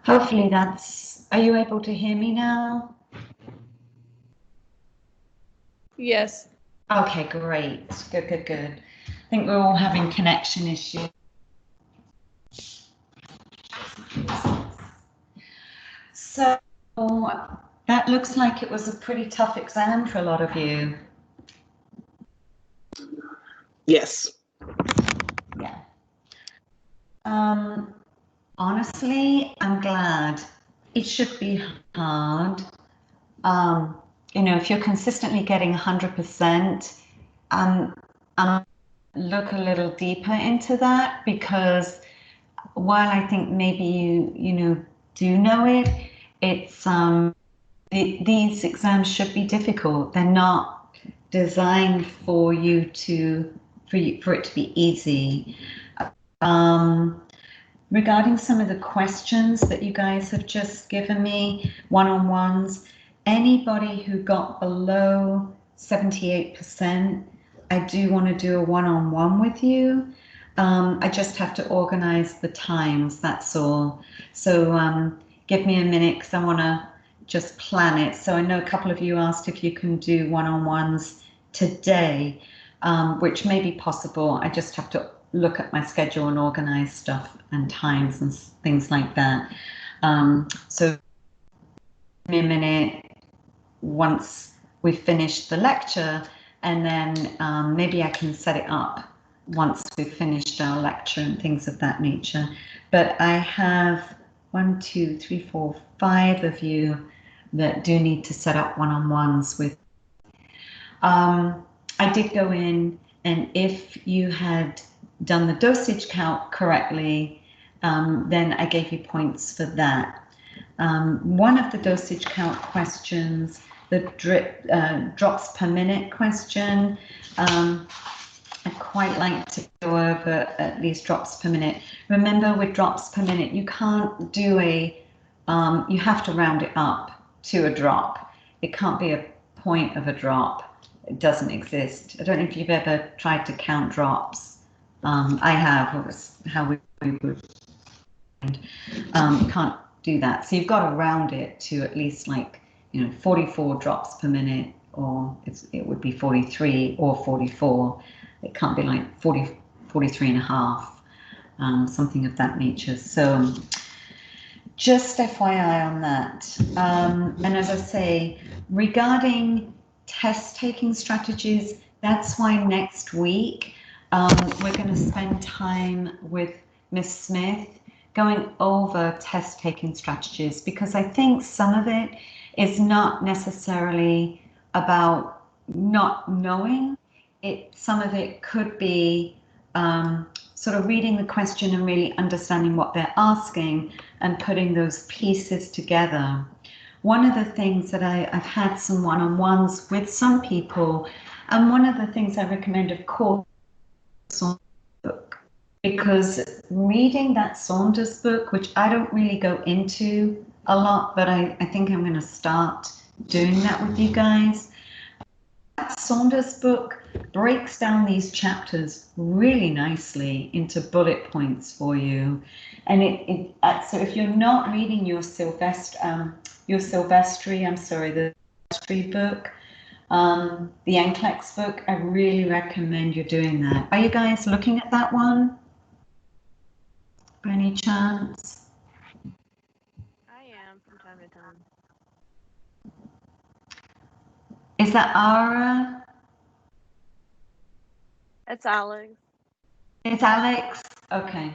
Hopefully that's, are you able to hear me now? Yes. Okay, great. Good, good, good. I think we're all having connection issues. So that looks like it was a pretty tough exam for a lot of you. Yes. Yeah. Honestly, I'm glad. It should be hard. You know, if you're consistently getting 100%, look a little deeper into that, because while I think maybe you do know it, it's these exams should be difficult. They're not designed for you for it to be easy. Regarding some of the questions that you guys have just given me, one-on-ones, anybody who got below 78%, I do want to do a one-on-one with you. I just have to organize the times, that's all. So give me a minute, because I want to just plan it. So I know a couple of you asked if you can do one-on-ones today, which may be possible. I just have to look at my schedule and organize stuff and times and things like that. So give me a minute once we've finished the lecture, and then maybe I can set it up once we've finished our lecture and things of that nature. But I have 1, 2, 3, 4, 5 of you that do need to set up one-on-ones with. I did go in, and if you had done the dosage count correctly, then I gave you points for that. One of the dosage count questions, the drops per minute question, I'd quite like to go over at least drops per minute. Remember, with drops per minute, you can't do you have to round it up to a drop. It can't be a point of a drop. It doesn't exist. I don't know if you've ever tried to count drops. I have. It was how we would. You can't do that. So you've got to round it to at least 44 drops per minute, or it would be 43 or 44. It can't be like 40, 43 and a half, something of that nature. So just FYI on that. And as I say, regarding test taking strategies, that's why next week we're going to spend time with Miss Smith going over test taking strategies, because I think some of it is not necessarily about not knowing it. Some of it could be sort of reading the question and really understanding what they're asking and putting those pieces together. One of the things that I've had some one-on-ones with some people, and one of the things I recommend, of course, book, because reading that Saunders book, which I don't really go into a lot, but I think I'm going to start doing that with you guys. That Saunders book breaks down these chapters really nicely into bullet points for you, and so if you're not reading your Silvestri, the Silvestri book, the NCLEX book, I really recommend you doing that. Are you guys looking at that one by any chance? I am from time to time. Is that Ara? It's Alex. It's Alex? Okay.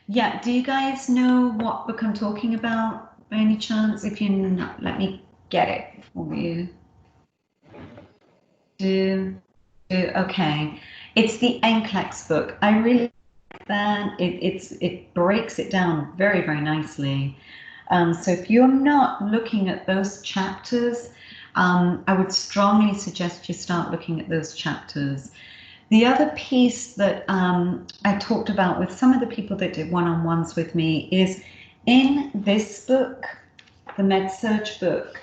Yeah, do you guys know what book I'm talking about by any chance? If you're not, let me get it for you. Okay. It's the NCLEX book. I really like that. It breaks it down very, very nicely. So if you're not looking at those chapters, I would strongly suggest you start looking at those chapters. The other piece that I talked about with some of the people that did one-on-ones with me is in this book, the MedSurg book,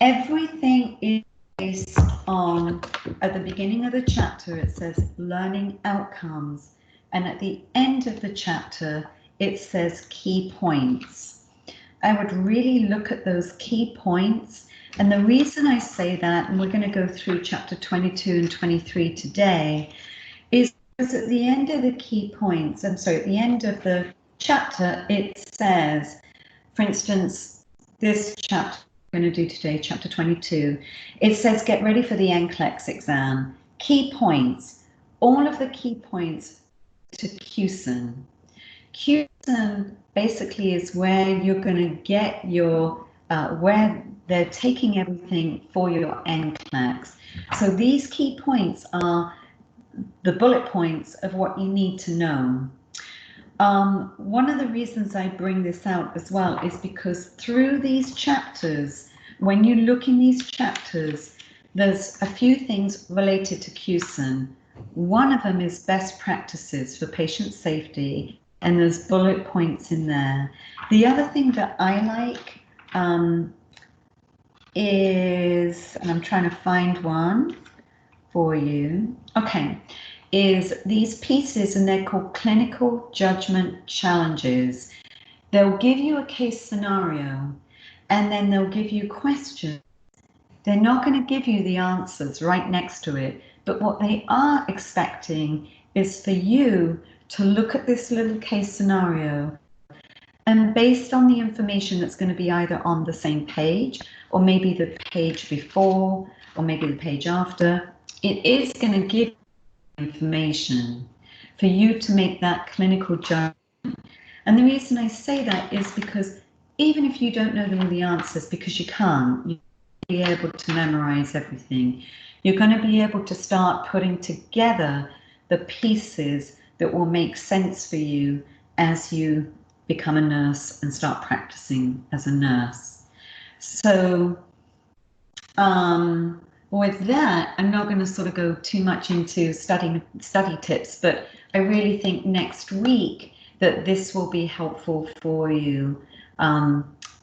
everything is based on, at the beginning of the chapter, it says learning outcomes. And at the end of the chapter, it says key points. I would really look at those key points. And the reason I say that, and we're going to go through chapter 22 and 23 today, is because at the end of the key points, at the end of the chapter, it says, for instance, this chapter we're going to do today, chapter 22, it says, get ready for the NCLEX exam. Key points, all of the key points to QSIN. QSIN basically is where you're going to get your, where they're taking everything for your NCLEX. So these key points are the bullet points of what you need to know. One of the reasons I bring this out as well is because through these chapters, when you look in these chapters, there's a few things related to QSIN. One of them is best practices for patient safety, and there's bullet points in there. The other thing that I like is, and I'm trying to find one for you, okay, is these pieces, and they're called clinical judgment challenges. They'll give you a case scenario, and then they'll give you questions. They're not going to give you the answers right next to it, but what they are expecting is for you to look at this little case scenario, and based on the information that's going to be either on the same page, or maybe the page before, or maybe the page after, it is going to give information for you to make that clinical judgment. And the reason I say that is because even if you don't know them the answers, because you can't, you'll be able to memorize everything. You're going to be able to start putting together the pieces that will make sense for you as you become a nurse and start practicing as a nurse. So with that, I'm not going to sort of go too much into study tips, but I really think next week that this will be helpful for you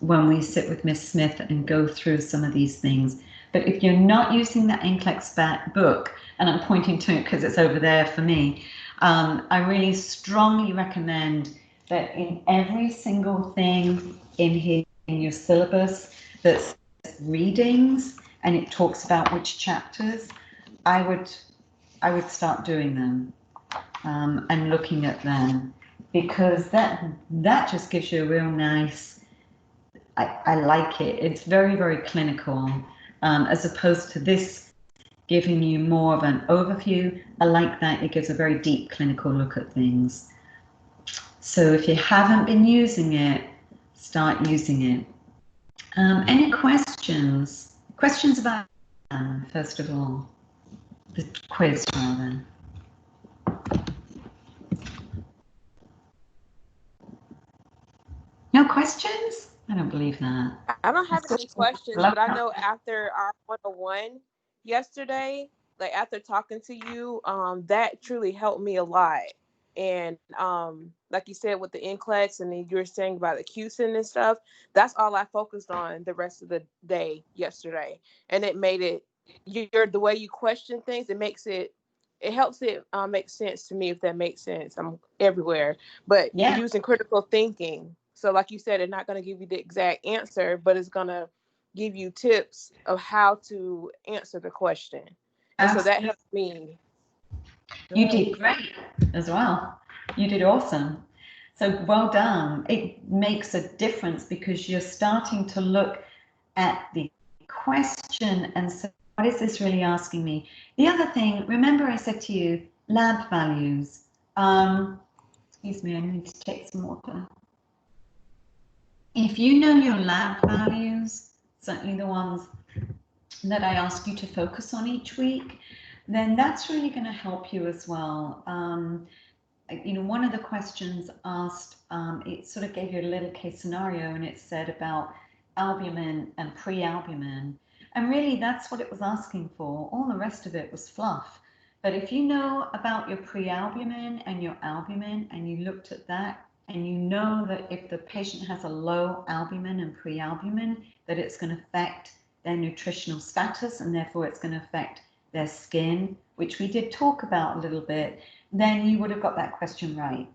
when we sit with Miss Smith and go through some of these things. But if you're not using the NCLEX book, and I'm pointing to it because it's over there for me, I really strongly recommend that in every single thing in here in your syllabus that's readings, and it talks about which chapters, I would start doing them and looking at them, because that just gives you a real nice, I like it. It's very, very clinical, as opposed to this giving you more of an overview. I like that. It gives a very deep clinical look at things. So if you haven't been using it, start using it. Any questions? Questions about, first of all, the quiz rather. No questions? I don't believe that. I don't have any questions, but I know after our 101 yesterday, like after talking to you, that truly helped me a lot. And like you said with the NCLEX, and then you were saying about the QSIN and stuff, that's all I focused on the rest of the day yesterday. And it made it, the way you question things, it helps it make sense to me, if that makes sense. I'm everywhere, but Yeah. using critical thinking. So like you said, it's not going to give you the exact answer, but it's going to give you tips of how to answer the question. And so that helped me. You did great as well. You did awesome. So well done. It makes a difference because you're starting to look at the question and say, what is this really asking me? The other thing, remember I said to you, lab values. Excuse me, I need to take some water. If you know your lab values, certainly the ones that I ask you to focus on each week, then that's really going to help you as well. One of the questions asked, it sort of gave you a little case scenario, and it said about albumin and pre-albumin. And really, that's what it was asking for. All the rest of it was fluff. But if you know about your pre-albumin and your albumin, and you looked at that, and you know that if the patient has a low albumin and pre-albumin, that it's going to affect their nutritional status, and therefore it's going to affect their skin, which we did talk about a little bit, then you would have got that question right.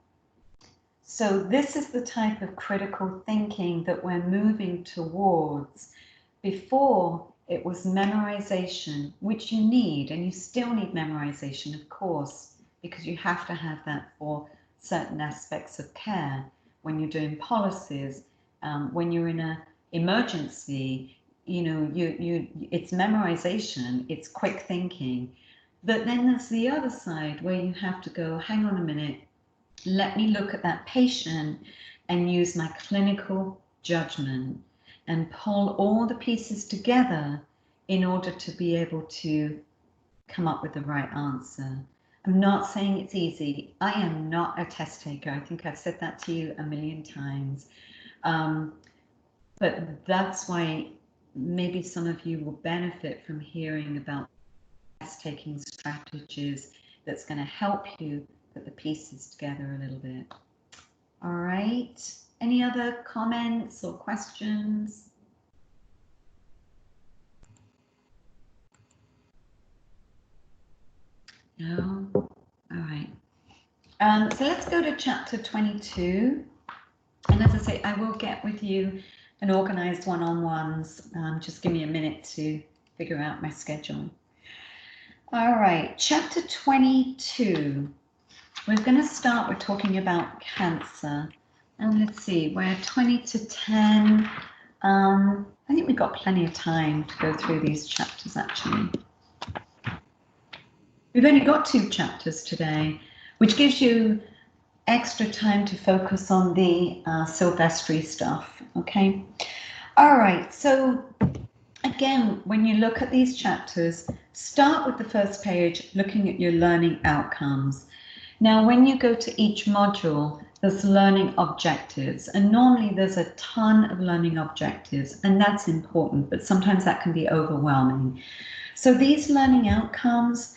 So this is the type of critical thinking that we're moving towards. Before, it was memorization, which you need, and you still need memorization, of course, because you have to have that for certain aspects of care. When you're doing policies, when you're in an emergency, you know, it's memorization, it's quick thinking. But then there's the other side where you have to go, hang on a minute, let me look at that patient and use my clinical judgment and pull all the pieces together in order to be able to come up with the right answer. I'm not saying it's easy. I am not a test taker. I think I've said that to you a million times. But that's why maybe some of you will benefit from hearing about test taking strategies that's going to help you put the pieces together a little bit. All right. Any other comments or questions? No? All right. So let's go to chapter 22. And as I say, I will get with you and organize one-on-ones. Just give me a minute to figure out my schedule. All right, chapter 22. We're going to start with talking about cancer. And let's see, we're 20 to 10. I think we've got plenty of time to go through these chapters, actually. We've only got 2 chapters today, which gives you extra time to focus on the Silvestri stuff, okay? All right, so again, when you look at these chapters, start with the first page, looking at your learning outcomes. Now, when you go to each module, there's learning objectives, and normally there's a ton of learning objectives, and that's important, but sometimes that can be overwhelming. So these learning outcomes,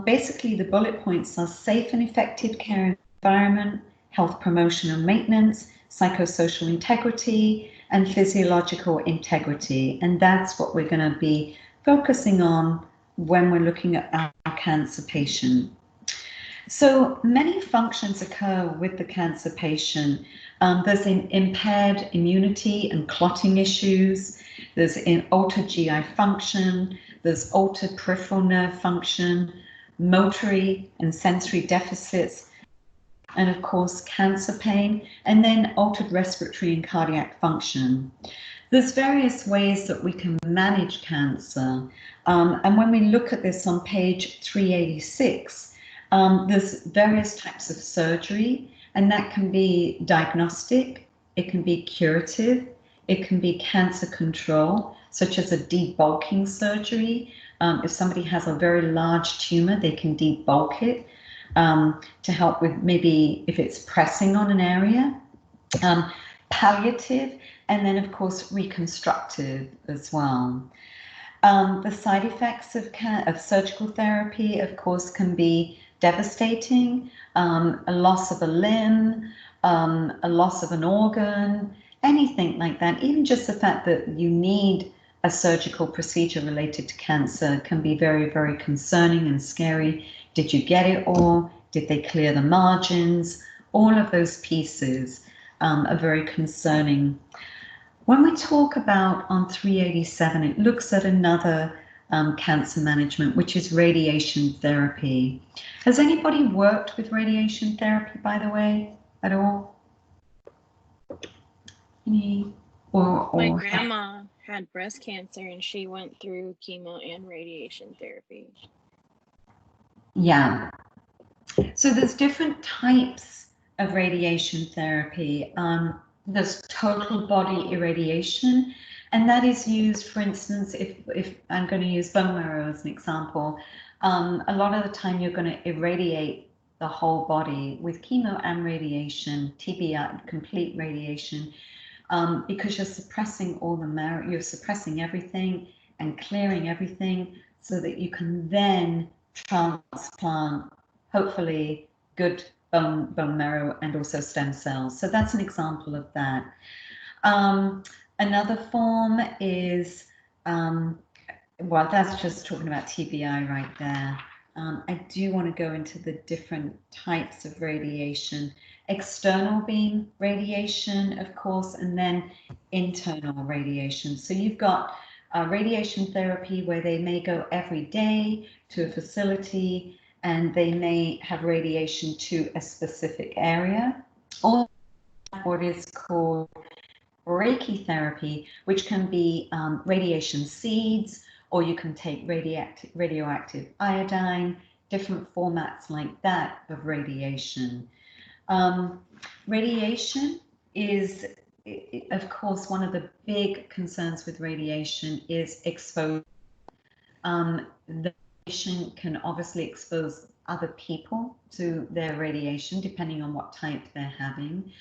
basically the bullet points are safe and effective care environment, health promotion and maintenance, psychosocial integrity, and physiological integrity. And that's what we're going to be focusing on when we're looking at our cancer patient. So many functions occur with the cancer patient. There's impaired immunity and clotting issues. There's altered GI function. There's altered peripheral nerve function, motory and sensory deficits, and of course cancer pain, and then altered respiratory and cardiac function. There's various ways that we can manage cancer. And when we look at this on page 386, there's various types of surgery, and that can be diagnostic, it can be curative, it can be cancer control, such as a debulking surgery. If somebody has a very large tumor, they can debulk it to help with maybe if it's pressing on an area. Palliative, and then of course reconstructive as well. The side effects of surgical therapy, of course, can be devastating, a loss of a limb, a loss of an organ, anything like that. Even just the fact that you need a surgical procedure related to cancer can be very, very concerning and scary. Did you get it all? Did they clear the margins? All of those pieces are very concerning. When we talk about on 387, it looks at another cancer management, which is radiation therapy. Has anybody worked with radiation therapy, by the way, at all? Any? My grandma had breast cancer and she went through chemo and radiation therapy. Yeah. So there's different types of radiation therapy. There's total body irradiation, and that is used, for instance, if I'm going to use bone marrow as an example, a lot of the time you're going to irradiate the whole body with chemo and radiation, TBI, complete radiation, because you're suppressing all the marrow, you're suppressing everything and clearing everything so that you can then transplant, hopefully, good bone marrow and also stem cells. So that's an example of that. Another form is, well, that's just talking about TBI right there. I do want to go into the different types of radiation. external beam radiation, of course, and then internal radiation. So you've got radiation therapy where they may go every day to a facility and they may have radiation to a specific area, or what is called brachytherapy, which can be radiation seeds, or you can take radioactive iodine, different formats like that of radiation. Radiation is, of course, one of the big concerns with radiation is exposure. The radiation can obviously expose other people to their radiation, depending on what type they're having.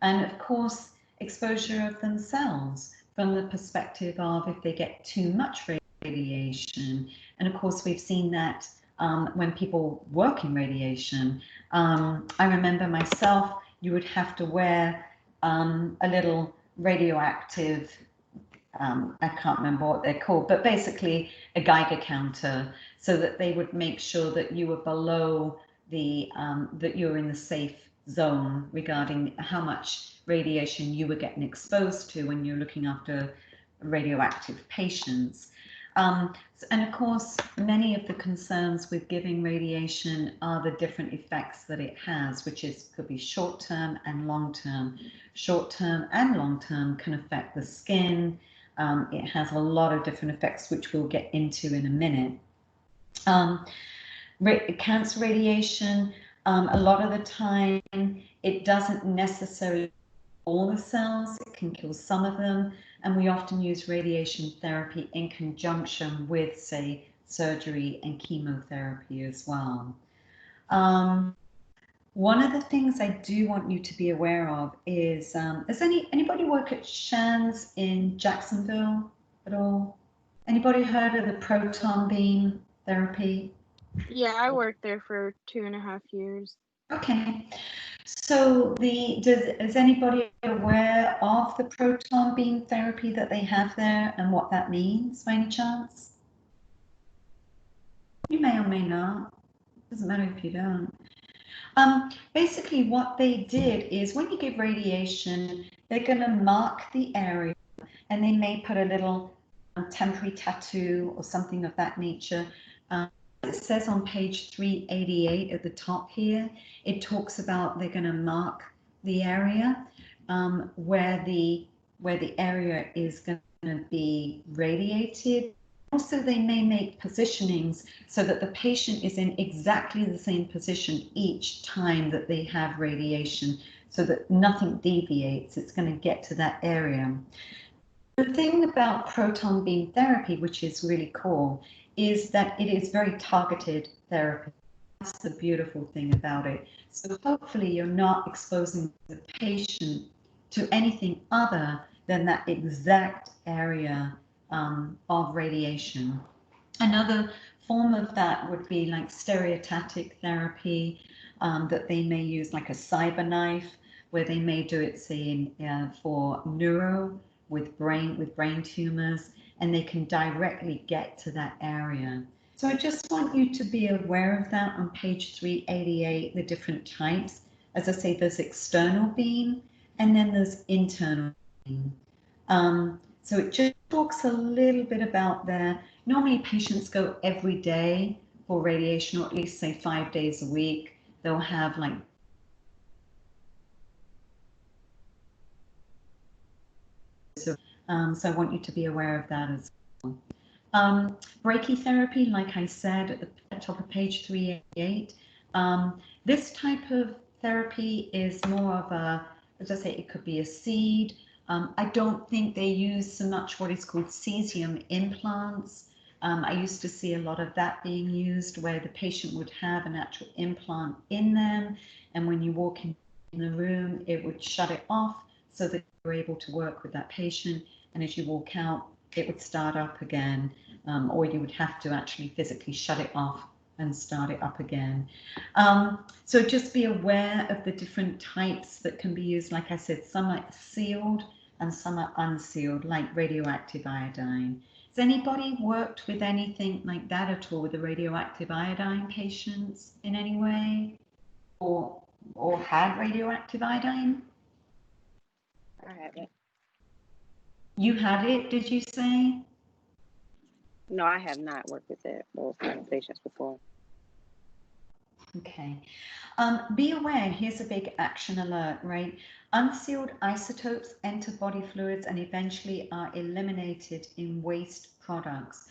And of course, exposure of themselves from the perspective of if they get too much radiation. And of course, we've seen that when people work in radiation. I remember myself, you would have to wear a little radioactive, I can't remember what they're called, but basically a Geiger counter, so that they would make sure that you were below the, that you were in the safe zone regarding how much radiation you were getting exposed to when you're looking after radioactive patients. And of course, many of the concerns with giving radiation are the different effects that it has, which is could be short-term and long-term. Short-term and long-term can affect the skin. It has a lot of different effects, which we'll get into in a minute. Cancer radiation, a lot of the time, it doesn't necessarily kill all the cells, it can kill some of them, and we often use radiation therapy in conjunction with, say, surgery and chemotherapy as well. One of the things I do want you to be aware of is, does anybody work at Shands in Jacksonville at all? Anybody heard of the proton beam therapy? Yeah, I worked there for 2.5 years. Okay. So is anybody aware of the proton beam therapy that they have there and what that means by any chance? You may or may not. Doesn't matter if you don't. Basically what they did is when you give radiation, they're going to mark the area and they may put a little temporary tattoo or something of that nature. It says on page 388 at the top here, it talks about they're going to mark the area where the area is going to be radiated. Also, they may make positionings so that the patient is in exactly the same position each time that they have radiation, so that nothing deviates. It's going to get to that area. The thing about proton beam therapy, which is really cool, is that it is very targeted therapy. That's the beautiful thing about it. So hopefully you're not exposing the patient to anything other than that exact area of radiation. Another form of that would be like stereotactic therapy that they may use, like a cyber knife, where they may do it, say, for neuro with brain tumors, and they can directly get to that area. So I just want you to be aware of that on page 388, the different types. As I say, there's external beam and then there's internal beam. So it just talks a little bit about that. Normally patients go every day for radiation, or at least say 5 days a week. They'll have like so I want you to be aware of that as well. Brachytherapy, like I said at the top of page 388, this type of therapy is more of a, as I say, it could be a seed. I don't think they use so much what is called cesium implants. I used to see a lot of that being used, where the patient would have an actual implant in them, and when you walk in the room, it would shut it off so that you're able to work with that patient, and as you walk out, it would start up again, or you would have to actually physically shut it off and start it up again. So just be aware of the different types that can be used. Like I said, some are sealed and some are unsealed, like radioactive iodine. Has anybody worked with anything like that at all, with the radioactive iodine patients in any way? Or or had radioactive iodine? I haven't. You had it, did you say? No, I have not worked with those kind of patients before. Okay. Be aware, here's a big action alert, right? Unsealed isotopes enter body fluids and eventually are eliminated in waste products.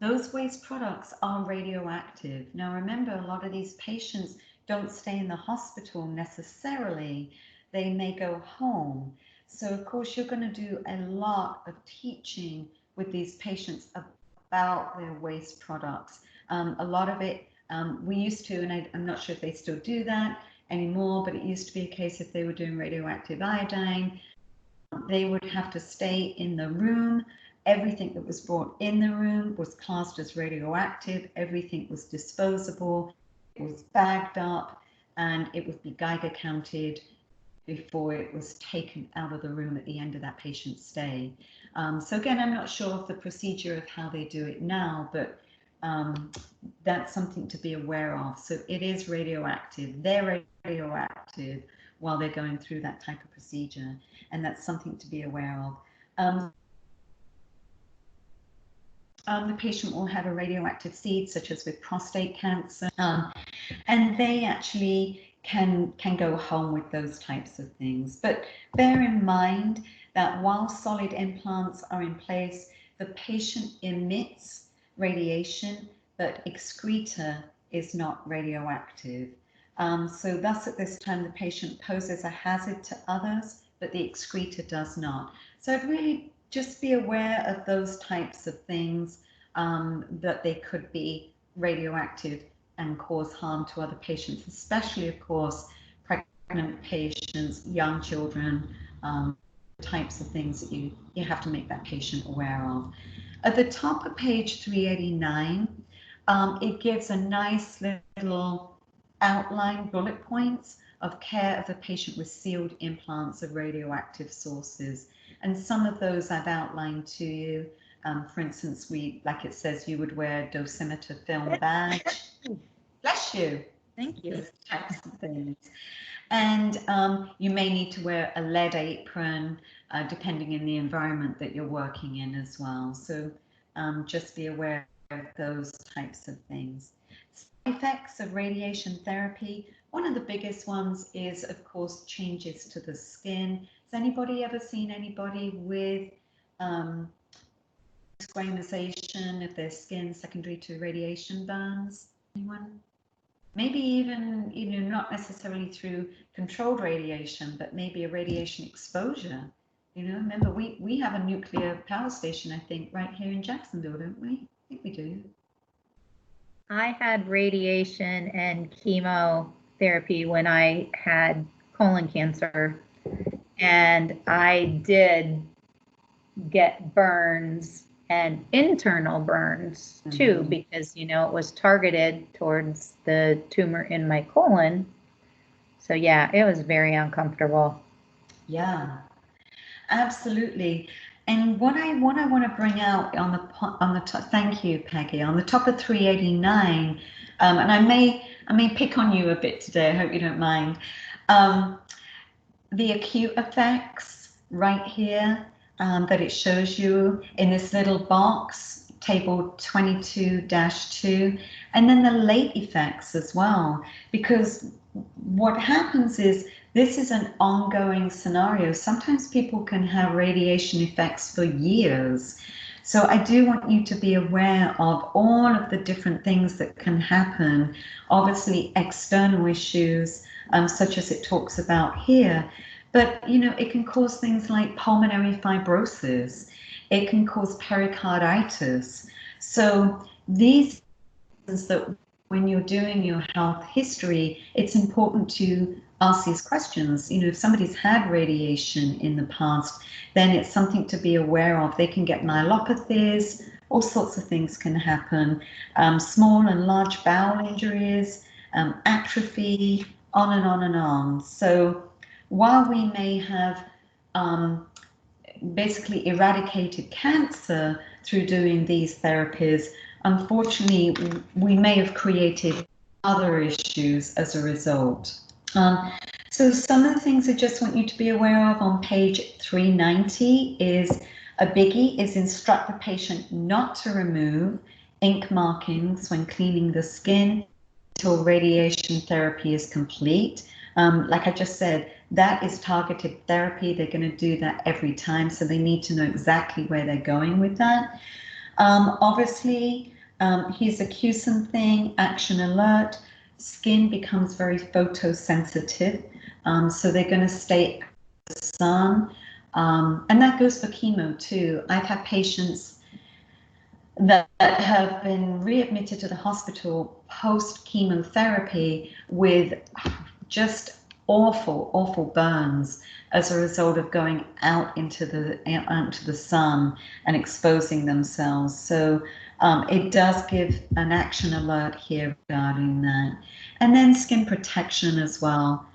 Those waste products are radioactive. Now remember, a lot of these patients don't stay in the hospital necessarily. They may go home. So of course you're going to do a lot of teaching with these patients about their waste products. A lot of it, we used to, and I'm not sure if they still do that anymore, but it used to be a case if they were doing radioactive iodine, they would have to stay in the room. Everything that was brought in the room was classed as radioactive. Everything was disposable. It was bagged up, and it would be Geiger counted before it was taken out of the room at the end of that patient's stay. So again, I'm not sure of the procedure of how they do it now, but that's something to be aware of. So it is radioactive. They're radioactive while they're going through that type of procedure, and that's something to be aware of. The patient will have a radioactive seed, such as with prostate cancer, and they actually can go home with those types of things. But bear in mind that while solid implants are in place, the patient emits radiation, but excreta is not radioactive. So thus at this time, the patient poses a hazard to others, but the excreta does not. So I'd really just be aware of those types of things, that they could be radioactive and cause harm to other patients, especially, of course, pregnant patients, young children, types of things that you have to make that patient aware of. At the top of page 389, it gives a nice little outline, bullet points of care of the patient with sealed implants of radioactive sources. And some of those I've outlined to you. For instance, like it says, you would wear a dosimeter film badge. Bless you. Thank you. These types of things. And you may need to wear a lead apron, depending on the environment that you're working in as well. So just be aware of those types of things. Side effects of radiation therapy. One of the biggest ones is, of course, changes to the skin. Has anybody ever seen anybody with squamization of their skin secondary to radiation burns? Anyone? Maybe even, not necessarily through controlled radiation, but maybe a radiation exposure. Remember, we have a nuclear power station, I think, right here in Jacksonville, don't we? I think we do. I had radiation and chemotherapy when I had colon cancer, and I did get burns and internal burns too, because it was targeted towards the tumor in my colon. So yeah, it was very uncomfortable. Yeah, absolutely. And what I want to bring out on the top, thank you, Peggy, on the top of 389, and I may pick on you a bit today. I hope you don't mind. The acute effects right here, that it shows you in this little box, table 22-2, and then the late effects as well, because what happens is this is an ongoing scenario. Sometimes people can have radiation effects for years. So I do want you to be aware of all of the different things that can happen. Obviously, external issues, such as it talks about here. But, it can cause things like pulmonary fibrosis. It can cause pericarditis. So these things that when you're doing your health history, it's important to ask these questions. If somebody's had radiation in the past, then it's something to be aware of. They can get myelopathies, all sorts of things can happen. Small and large bowel injuries, atrophy, on and on and on. So while we may have basically eradicated cancer through doing these therapies, unfortunately, we may have created other issues as a result. So some of the things I just want you to be aware of on page 390 is a biggie is instruct the patient not to remove ink markings when cleaning the skin until radiation therapy is complete. Like I just said, that is targeted therapy. They're going to do that every time, so they need to know exactly where they're going with that. Obviously, here's a CUSUM thing, action alert. Skin becomes very photosensitive, so they're going to stay in the sun. And that goes for chemo too. I've had patients that have been readmitted to the hospital post chemotherapy with just awful burns as a result of going out into the sun and exposing themselves. So it does give an action alert here regarding that. And then skin protection as well,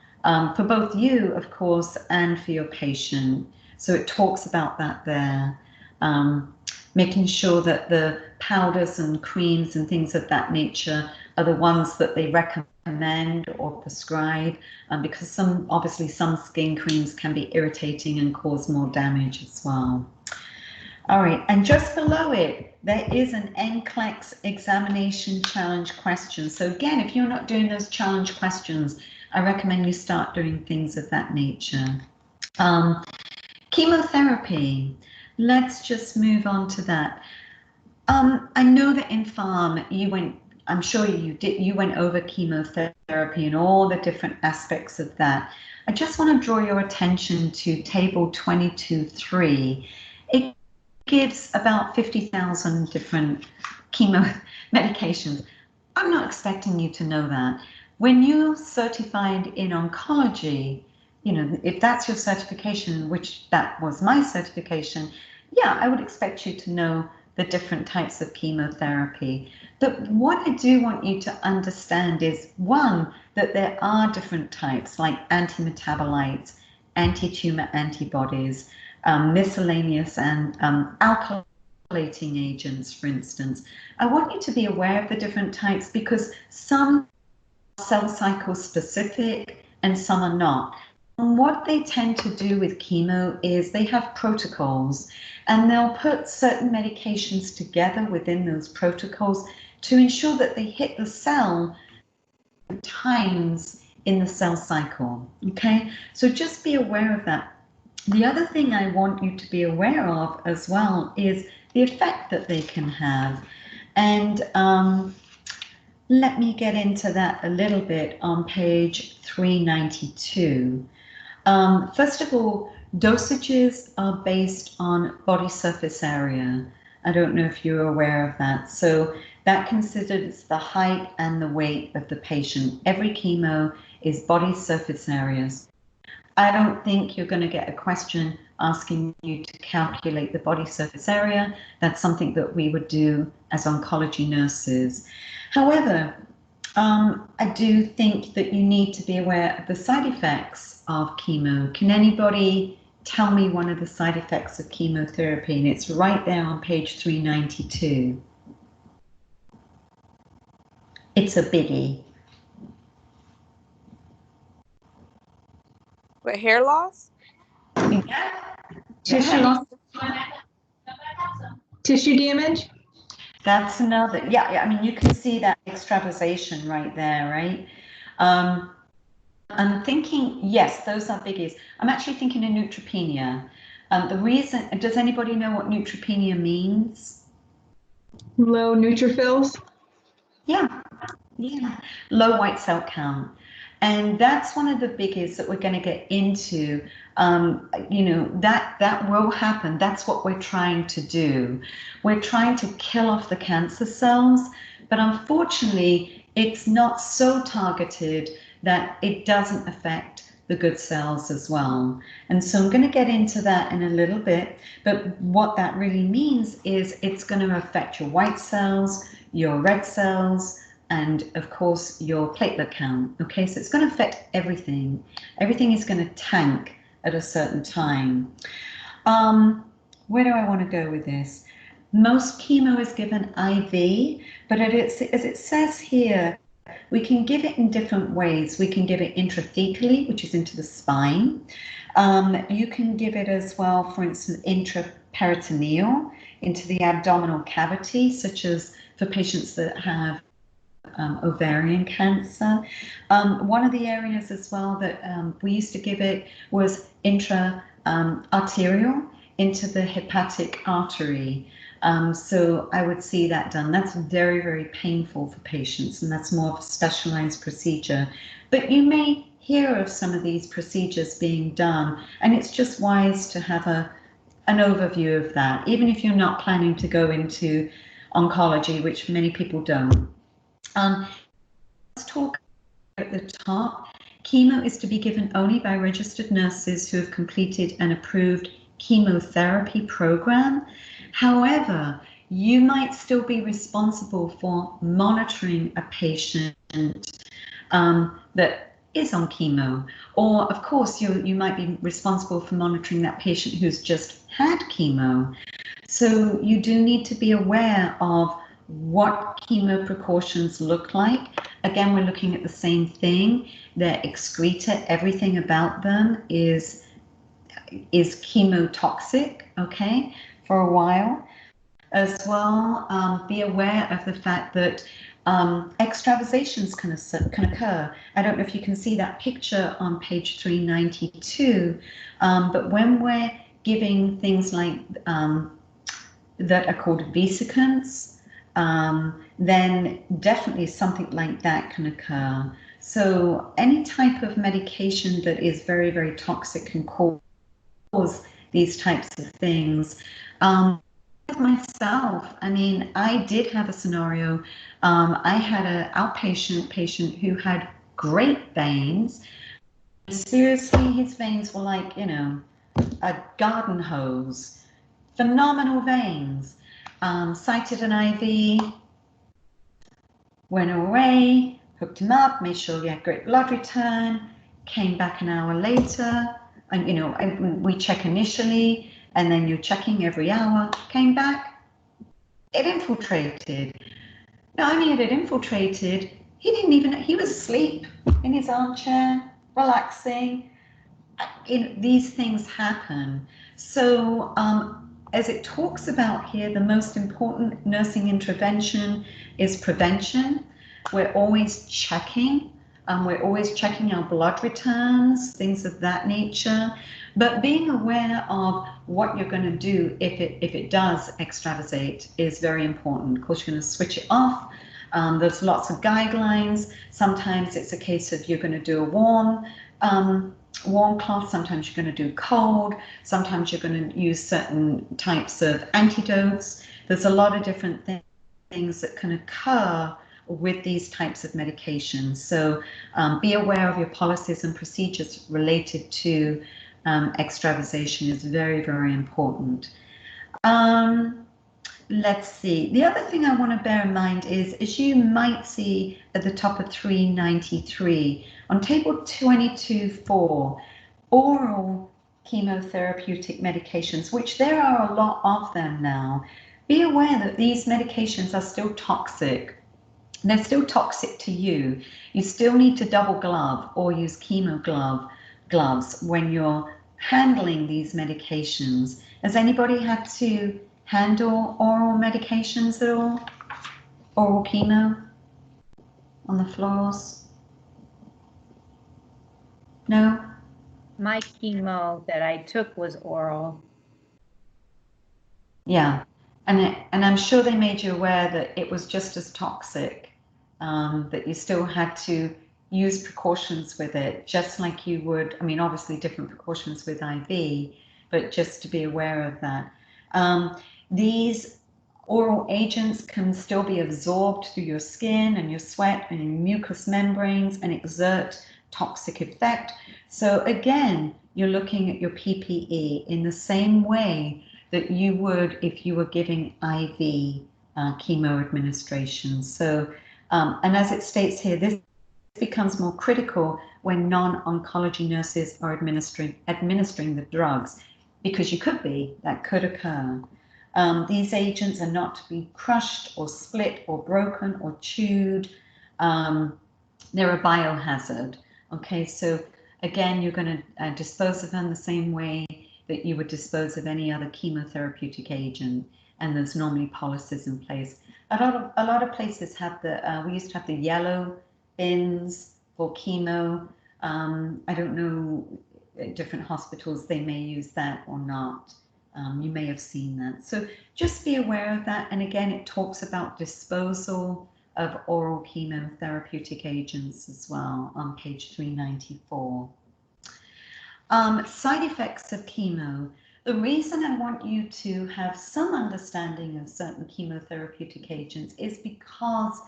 for both you, of course, and for your patient. So it talks about that there. Making sure that the powders and creams and things of that nature are the ones that they recommend or prescribe, because obviously some skin creams can be irritating and cause more damage as well. All right, and just below it, there is an NCLEX examination challenge question. So again, if you're not doing those challenge questions, I recommend you start doing things of that nature. Chemotherapy. Let's just move on to that. I know that in Pharm I'm sure you went over chemotherapy and all the different aspects of that. I just want to draw your attention to table 22.3. It gives about 50,000 different chemo medications. I'm not expecting you to know that. When you're certified in oncology, you know, if that's your certification, which that was my certification, yeah, I would expect you to know the different types of chemotherapy. But what I do want you to understand is, one, that there are different types like antimetabolites, anti-tumor antibodies, miscellaneous and alkylating agents, for instance. I want you to be aware of the different types because some are cell cycle specific and some are not. And what they tend to do with chemo is they have protocols and they'll put certain medications together within those protocols to ensure that they hit the cell times in the cell cycle. Okay, so just be aware of that. The other thing I want you to be aware of as well is the effect that they can have. And let me get into that a little bit on page 392. First of all, dosages are based on body surface area. I don't know if you're aware of that. So that considers the height and the weight of the patient. Every chemo is body surface areas. I don't think you're going to get a question asking you to calculate the body surface area. That's something that we would do as oncology nurses. However, I do think that you need to be aware of the side effects of chemo. Can anybody tell me one of the side effects of chemotherapy? And it's right there on page 392. It's a biggie. What, hair loss? Tissue loss. Tissue damage. That's another, yeah, I mean, you can see that extravasation right there, right? I'm thinking, yes, those are biggies. I'm actually thinking of neutropenia. The reason, does anybody know what neutropenia means? Low neutrophils. Yeah, low white cell count. And that's one of the biggies that we're going to get into. You know, that will happen. That's what we're trying to do. We're trying to kill off the cancer cells, but unfortunately, it's not so targeted that it doesn't affect the good cells as well. And so I'm going to get into that in a little bit, but what that really means is it's going to affect your white cells, your red cells, and of course your platelet count. Okay, so it's going to affect everything. Everything is going to tank at a certain time. Where do I want to go with this? Most chemo is given IV, but as it says here, we can give it in different ways. We can give it intrathecally, which is into the spine. You can give it as well, for instance, intraperitoneal, into the abdominal cavity, such as for patients that have ovarian cancer. One of the areas as well that we used to give it was intra-arterial, into the hepatic artery. So I would see that done. That's very, very painful for patients, and that's more of a specialized procedure. But you may hear of some of these procedures being done, and it's just wise to have an overview of that, even if you're not planning to go into oncology, which many people don't. Let's talk at the top. Chemo is to be given only by registered nurses who have completed an approved chemotherapy program. However, you might still be responsible for monitoring a patient that is on chemo, or of course you might be responsible for monitoring that patient who's just had chemo. So you do need to be aware of what chemo precautions look like. Again, we're looking at the same thing. Their excreta, everything about them is chemotoxic, okay, for a while. As well, be aware of the fact that extravasations can occur. I don't know if you can see that picture on page 392, but when we're giving things like that are called vesicants, then definitely something like that can occur. So any type of medication that is very, very toxic can cause these types of things. Myself, I mean, I did have a scenario. I had an outpatient patient who had great veins. Seriously, his veins were like, you know, a garden hose. Phenomenal veins. Cited an IV, went away, hooked him up, made sure he had great blood return, came back an hour later, and, you know, we check initially, and then you're checking every hour, came back, it infiltrated. Not only had it infiltrated, he was asleep in his armchair, relaxing. You know, these things happen. So as it talks about here, the most important nursing intervention is prevention. We're always checking. We're always checking our blood returns, things of that nature. But being aware of what you're going to do if it does extravasate is very important. Of course, you're going to switch it off. There's lots of guidelines. Sometimes it's a case of you're going to do a warm cloth. Sometimes you're going to do cold. Sometimes you're going to use certain types of antidotes. There's a lot of different things that can occur with these types of medications. So be aware of your policies and procedures related to extravasation is very, very important. Let's see. The other thing I want to bear in mind is, as you might see at the top of 393, on table 22.4, oral chemotherapeutic medications, which there are a lot of them now, be aware that these medications are still toxic. They're still toxic to you. You still need to double glove or use chemo gloves when you're handling these medications. Has anybody had to handle oral medications at all? Oral chemo on the floors? No? My chemo that I took was oral. Yeah, and I'm sure they made you aware that it was just as toxic, that you still had to use precautions with it, just like you would, I mean, obviously different precautions with IV, but just to be aware of that. These oral agents can still be absorbed through your skin and your sweat and your mucous membranes and exert toxic effect. So again, you're looking at your PPE in the same way that you would if you were giving IV chemo administration. So, and as it states here, this becomes more critical when non-oncology nurses are administering the drugs, because that could occur. These agents are not to be crushed or split or broken or chewed. they're a biohazard. Okay, so again, you're going to dispose of them the same way that you would dispose of any other chemotherapeutic agent, and there's normally policies in place. A lot of places have we used to have the yellow bins for chemo. I don't know, at different hospitals they may use that or not. You may have seen that. So just be aware of that. And again, it talks about disposal of oral chemotherapeutic agents as well on page 394. Side effects of chemo. The reason I want you to have some understanding of certain chemotherapeutic agents is because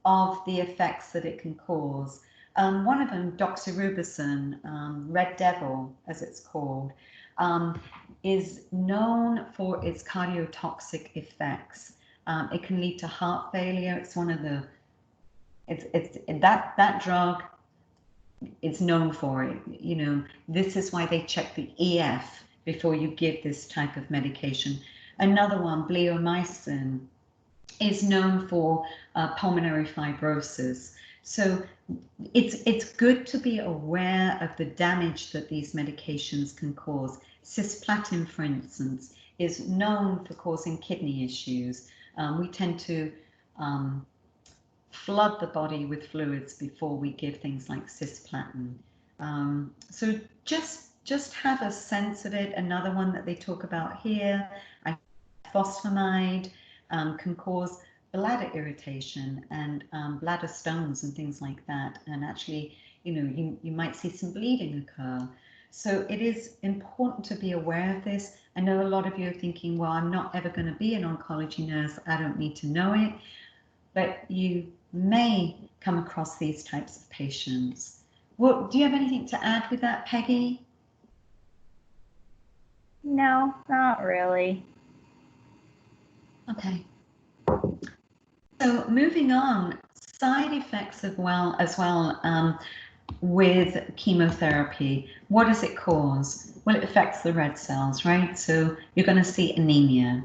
of the effects that it can cause. One of them, doxorubicin, Red Devil, as it's called, is known for its cardiotoxic effects. It can lead to heart failure. It's one of the, that drug is known for it. You know, this is why they check the EF before you give this type of medication. Another one, bleomycin, is known for pulmonary fibrosis. So it's good to be aware of the damage that these medications can cause. Cisplatin, for instance, is known for causing kidney issues. We tend to flood the body with fluids before we give things like cisplatin. So just have a sense of it. Another one that they talk about here, ifosfamide, can cause bladder irritation and bladder stones and things like that. And actually, you know, you might see some bleeding occur. So it is important to be aware of this. I know a lot of you are thinking, well, I'm not ever going to be an oncology nurse. I don't need to know it. But you may come across these types of patients. Well, do you have anything to add with that, Peggy? No, not really. Okay. So moving on, side effects as well with chemotherapy. What does it cause? Well, it affects the red cells, right? So you're going to see anemia.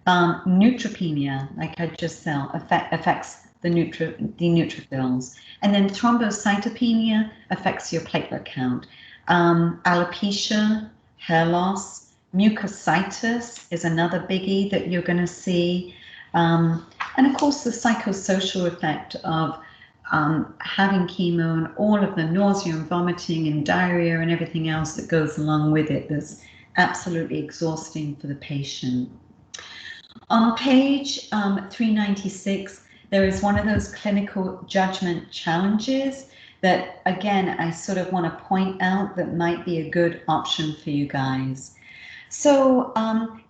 Neutropenia, like I just said, affects the neutrophils. And then thrombocytopenia affects your platelet count. Alopecia, hair loss, mucositis is another biggie that you're going to see. And of course, the psychosocial effect of having chemo and all of the nausea and vomiting and diarrhea and everything else that goes along with it, that's absolutely exhausting for the patient. On page 396, there is one of those clinical judgment challenges that, again, I sort of want to point out that might be a good option for you guys. So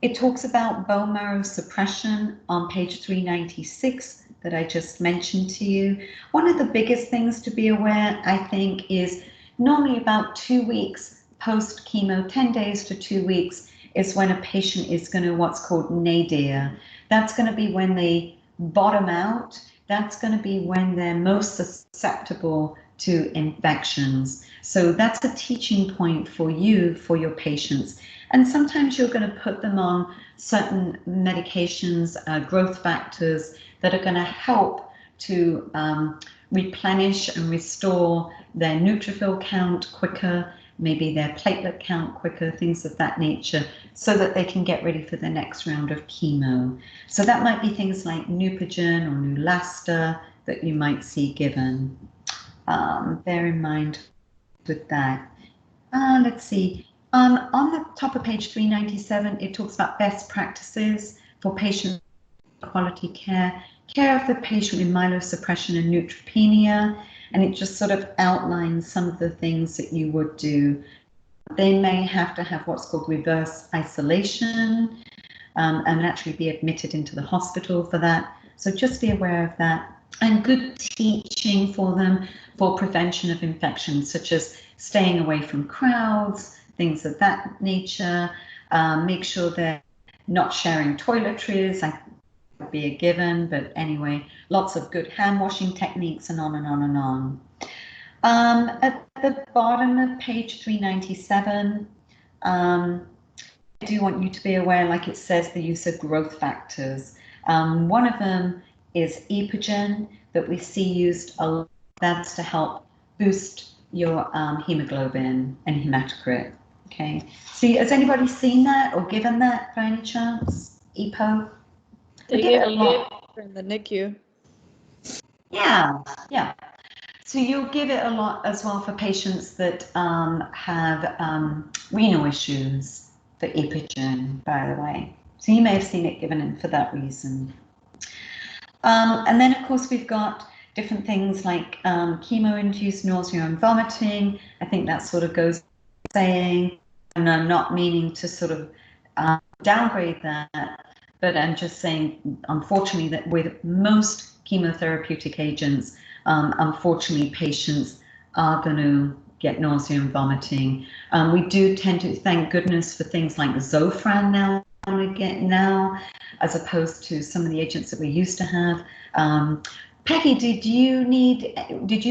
it talks about bone marrow suppression on page 396 that I just mentioned to you. One of the biggest things to be aware, I think, is normally about 2 weeks post chemo, 10 days to 2 weeks, is when a patient is going to what's called nadir. That's going to be when they bottom out. That's going to be when they're most susceptible to infections. So that's a teaching point for you, for your patients. And sometimes you're going to put them on certain medications, growth factors that are going to help to replenish and restore their neutrophil count quicker, maybe their platelet count quicker, things of that nature, so that they can get ready for the next round of chemo. So that might be things like Neupogen or Neulasta that you might see given. Bear in mind with that. Let's see. On the top of page 397, it talks about best practices for patient quality care, care of the patient with myelosuppression and neutropenia, and it just sort of outlines some of the things that you would do. They may have to have what's called reverse isolation and actually be admitted into the hospital for that. So just be aware of that. And good teaching for them for prevention of infections, such as staying away from crowds, things of that nature. Make sure they're not sharing toiletries. That would be a given, but anyway, lots of good hand washing techniques and on and on and on. At the bottom of page 397, I do want you to be aware, like it says, the use of growth factors. One of them is Epogen. that we see used a lot. That's to help boost your hemoglobin and hematocrit. Okay, so has anybody seen that or given that by any chance? EPO? They give it a lot in the NICU. Yeah, yeah. So you'll give it a lot as well for patients that have renal issues for Epigen, by the way. So you may have seen it given in for that reason. And then, of course, we've got different things like chemo-induced nausea and vomiting. I think that sort of goes saying, and I'm not meaning to sort of downgrade that, but I'm just saying, unfortunately, that with most chemotherapeutic agents, unfortunately, patients are going to get nausea and vomiting. We do tend to, thank goodness for things like Zofran now, as opposed to some of the agents that we used to have. Peggy, did you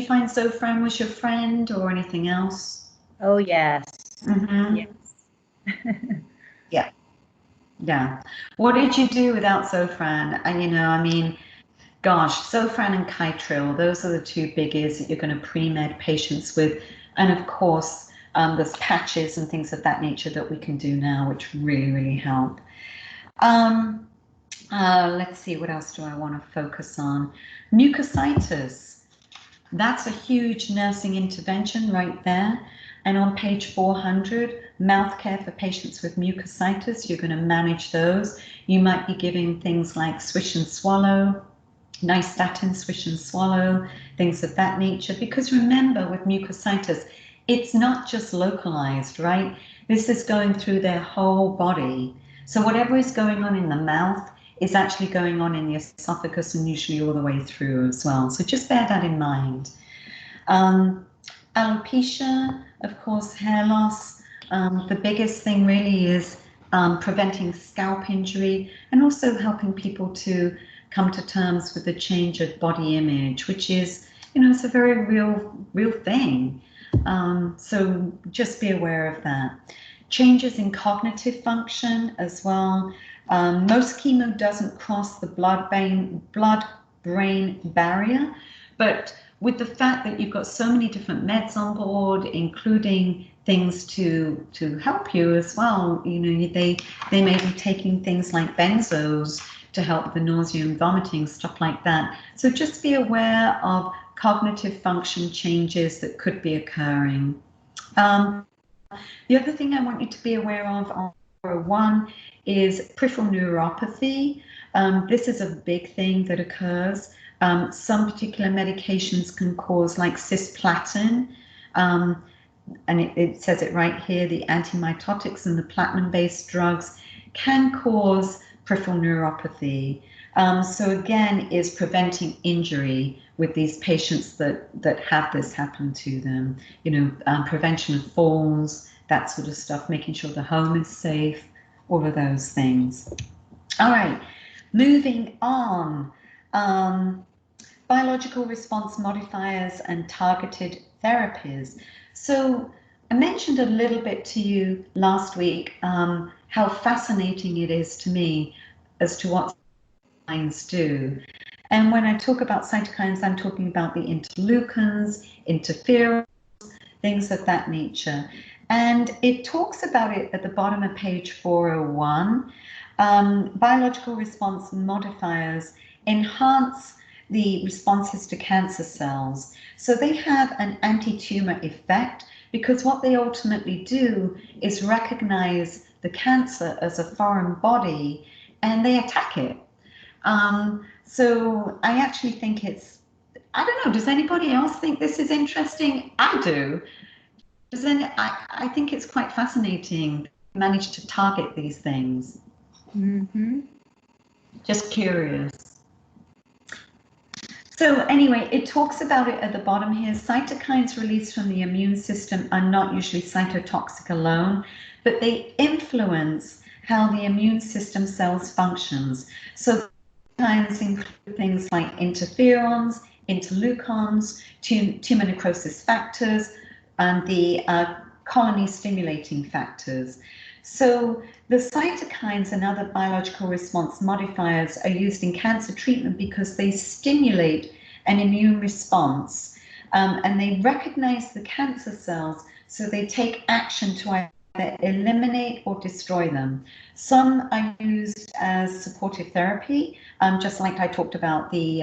find Zofran was your friend or anything else? Oh, yes. Mm-hmm. Yes. Yeah. What did you do without Zofran? And gosh, Zofran and Kytril, those are the two biggies that you're going to pre-med patients with. And of course, there's patches and things of that nature that we can do now, which really, really help. Let's see, what else do I want to focus on? Mucositis. That's a huge nursing intervention right there. And on page 400, mouth care for patients with mucositis, you're going to manage those. You might be giving things like swish and swallow, nystatin, swish and swallow, things of that nature. Because remember, with mucositis, it's not just localized, right? This is going through their whole body. So whatever is going on in the mouth is actually going on in the esophagus and usually all the way through as well. So just bear that in mind. Alopecia, of course, hair loss. The biggest thing really is preventing scalp injury and also helping people to come to terms with the change of body image, which is, it's a very real thing. So just be aware of that. Changes in cognitive function as well. Most chemo doesn't cross the blood-brain barrier, but with the fact that you've got so many different meds on board, including things to help you as well, they may be taking things like benzos to help the nausea and vomiting, stuff like that. So just be aware of cognitive function changes that could be occurring. The other thing I want you to be aware of on 401 is peripheral neuropathy. This is a big thing that occurs. Some particular medications can cause, like cisplatin, and it says it right here, the antimitotics and the platinum-based drugs can cause peripheral neuropathy. So again, is preventing injury with these patients that have this happen to them. Prevention of falls, that sort of stuff, making sure the home is safe, all of those things. All right, moving on. Biological response modifiers and targeted therapies. So I mentioned a little bit to you last week how fascinating it is to me as to what cytokines do. And when I talk about cytokines, I'm talking about the interleukins, interferons, things of that nature. And it talks about it at the bottom of page 401. Biological response modifiers enhance the responses to cancer cells. So they have an anti-tumor effect because what they ultimately do is recognize the cancer as a foreign body and they attack it. So I actually think I don't know, does anybody else think this is interesting? I do. I think it's quite fascinating to manage to target these things. Mm-hmm. Just curious. So anyway, it talks about it at the bottom here. Cytokines released from the immune system are not usually cytotoxic alone, but they influence how the immune system cells functions. So cytokines include things like interferons, interleukins, tumor necrosis factors, and the colony stimulating factors. So the cytokines and other biological response modifiers are used in cancer treatment because they stimulate an immune response, and they recognize the cancer cells, so they take action to either eliminate or destroy them. Some are used as supportive therapy, just like I talked about the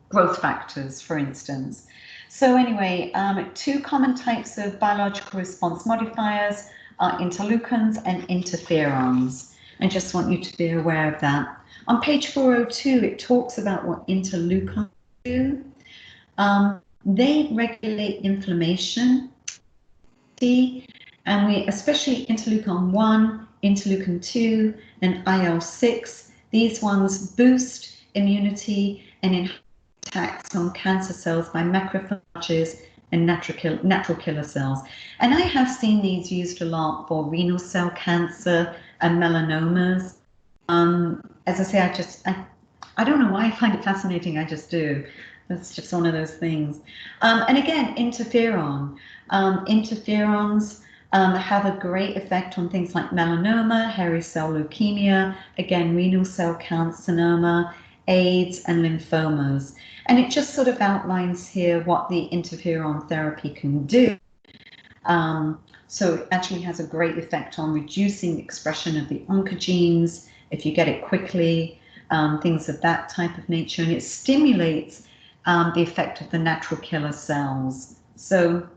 growth factors, for instance. So anyway, two common types of biological response modifiers are interleukins and interferons. I just want you to be aware of that. On page 402, it talks about what interleukins do. They regulate inflammation, and we especially interleukin 1, interleukin 2, and IL-6. These ones boost immunity and enhance attacks on cancer cells by macrophages and natural killer cells. And I have seen these used a lot for renal cell cancer and melanomas. As I say, I don't know why I find it fascinating, I just do. That's just one of those things. And again, interferons have a great effect on things like melanoma, hairy cell leukemia, again, renal cell carcinoma, AIDS, and lymphomas. And it just sort of outlines here what the interferon therapy can do. So it actually has a great effect on reducing the expression of the oncogenes, if you get it quickly, things of that type of nature, and it stimulates the effect of the natural killer cells. So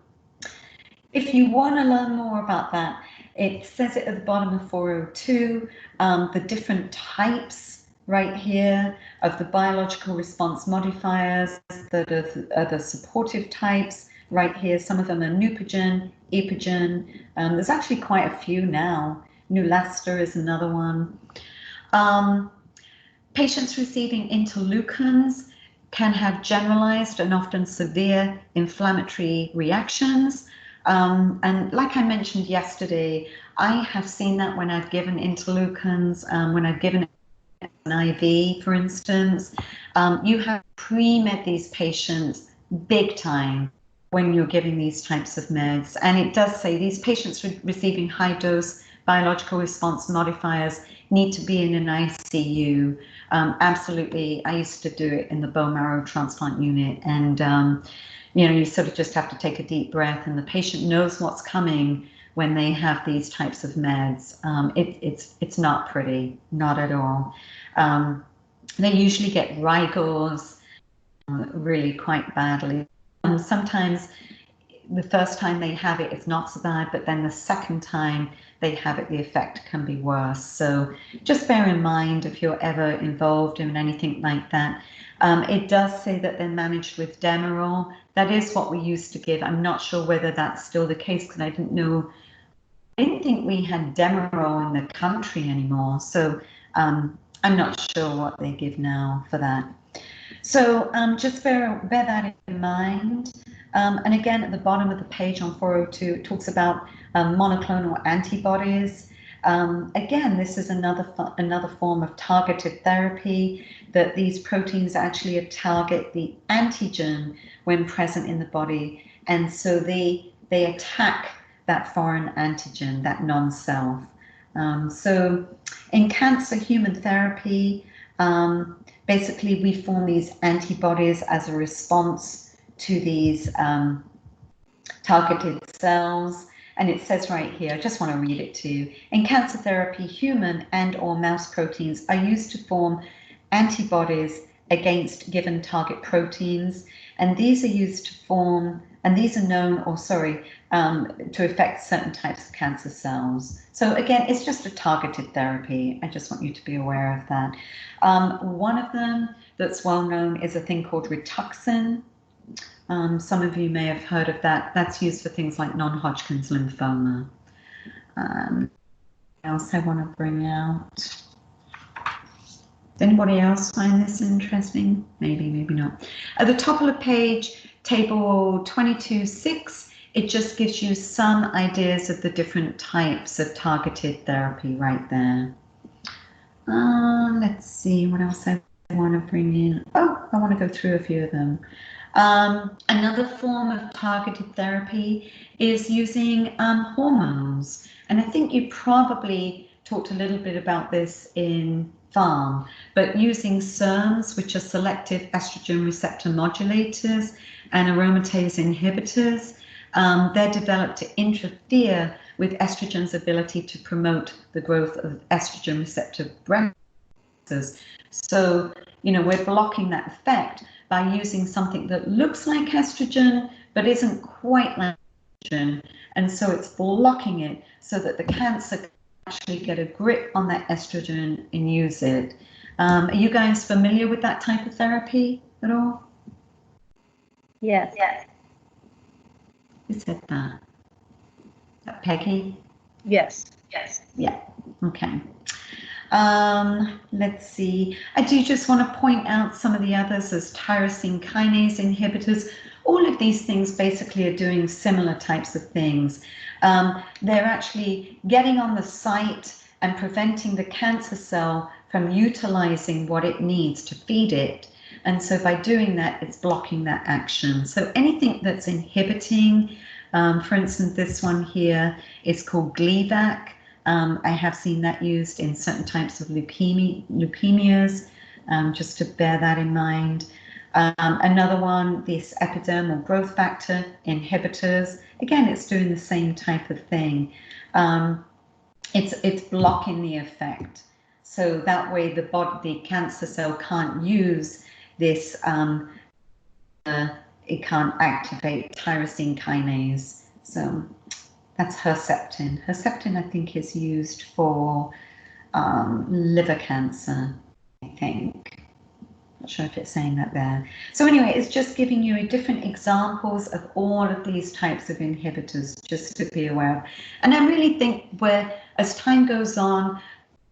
if you want to learn more about that, it says it at the bottom of 402, the different types right here of the biological response modifiers that are the supportive types right here. Some of them are Neupogen, Epogen. There's actually quite a few now. Neulasta is another one. Patients receiving interleukins can have generalized and often severe inflammatory reactions. And like I mentioned yesterday, I have seen that when I've given interleukins, when I've given an IV, for instance, you have pre-med these patients big time when you're giving these types of meds. And it does say these patients receiving high dose biological response modifiers need to be in an ICU. Absolutely, I used to do it in the bone marrow transplant unit, and you know, you sort of just have to take a deep breath, and the patient knows what's coming when they have these types of meds. It's not pretty, not at all. They usually get rigors really quite badly. Sometimes the first time they have it, it's not so bad, but then the second time they have it, the effect can be worse. So just bear in mind if you're ever involved in anything like that. It does say that they're managed with Demerol. That is what we used to give. I'm not sure whether that's still the case, because I didn't think we had Demerol in the country anymore. So I'm not sure what they give now for that. So just bear that in mind. And again, at the bottom of the page on 402, it talks about monoclonal antibodies. Again, this is another form of targeted therapy, that these proteins actually target the antigen when present in the body. And so they attack that foreign antigen, that non-self. So in cancer human therapy, basically we form these antibodies as a response to these targeted cells. And it says right here, I just want to read it to you. In cancer therapy, human and or mouse proteins are used to form antibodies against given target proteins. And these are used to form, and these are known, to affect certain types of cancer cells. So again, it's just a targeted therapy. I just want you to be aware of that. One of them that's well known is a thing called Rituxan. Some of you may have heard of that. That's used for things like non-Hodgkin's lymphoma. What else I want to bring out? Does anybody else find this interesting? Maybe, maybe not. At the top of the page, table 22.6, it just gives you some ideas of the different types of targeted therapy right there. Let's see what else I want to bring in. Oh, I want to go through a few of them. Another form of targeted therapy is using hormones. And I think you probably talked a little bit about this in farm, but using SERMs, which are selective estrogen receptor modulators and aromatase inhibitors, they're developed to interfere with estrogen's ability to promote the growth of estrogen receptor breast. So, you know, we're blocking that effect by using something that looks like estrogen but isn't quite like estrogen, and so it's blocking it so that the cancer can actually get a grip on that estrogen and use it. Are you guys familiar with that type of therapy at all? Yes. Who said that? Is that Peggy? Yes. Yeah. Okay. Let's see. I do just want to point out some of the others as tyrosine kinase inhibitors. All of these things basically are doing similar types of things. They're actually getting on the site and preventing the cancer cell from utilizing what it needs to feed it. And so by doing that, it's blocking that action. So anything that's inhibiting, for instance, this one here is called Gleevec. I have seen that used in certain types of leukemias, just to bear that in mind. Another one, this epidermal growth factor inhibitors. Again, it's doing the same type of thing. It's blocking the effect. So that way the cancer cell can't use this, it can't activate tyrosine kinase. So that's Herceptin. Herceptin, I think, is used for liver cancer, I think. Not sure if it's saying that there. So anyway, it's just giving you different examples of all of these types of inhibitors, just to be aware of. And I really think as time goes on,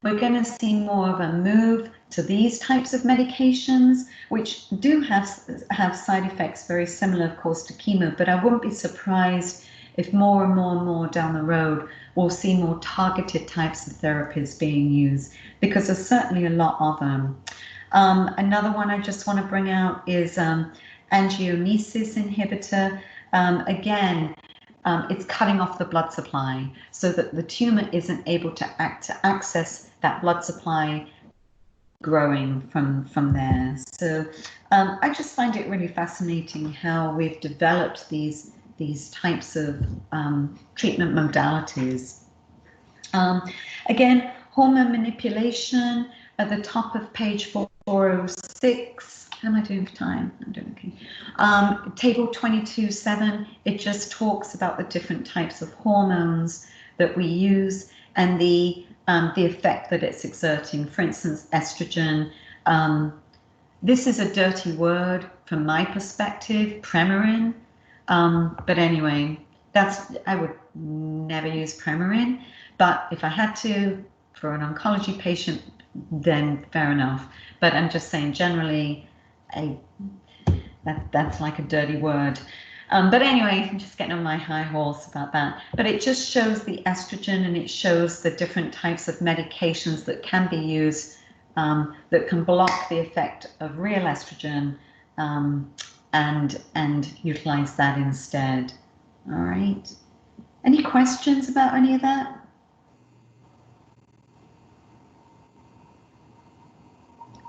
we're going to see more of a move to these types of medications, which do have side effects very similar, of course, to chemo, but I wouldn't be surprised if more and more down the road, we'll see more targeted types of therapies being used, because there's certainly a lot of them. Another one I just want to bring out is angiogenesis inhibitor. Again, it's cutting off the blood supply so that the tumor isn't able to access that blood supply growing from there. So I just find it really fascinating how we've developed these types of treatment modalities. Again, hormone manipulation at the top of page 406. How am I doing for time? I'm doing okay. Table 22.7, it just talks about the different types of hormones that we use and the effect that it's exerting. For instance, estrogen. This is a dirty word from my perspective, Premarin. But anyway, I would never use Premarin, but if I had to for an oncology patient, then fair enough. But I'm just saying generally, that's like a dirty word. But anyway, I'm just getting on my high horse about that. But it just shows the estrogen, and it shows the different types of medications that can be used that can block the effect of real estrogen and utilize that instead. All right. Any questions about any of that?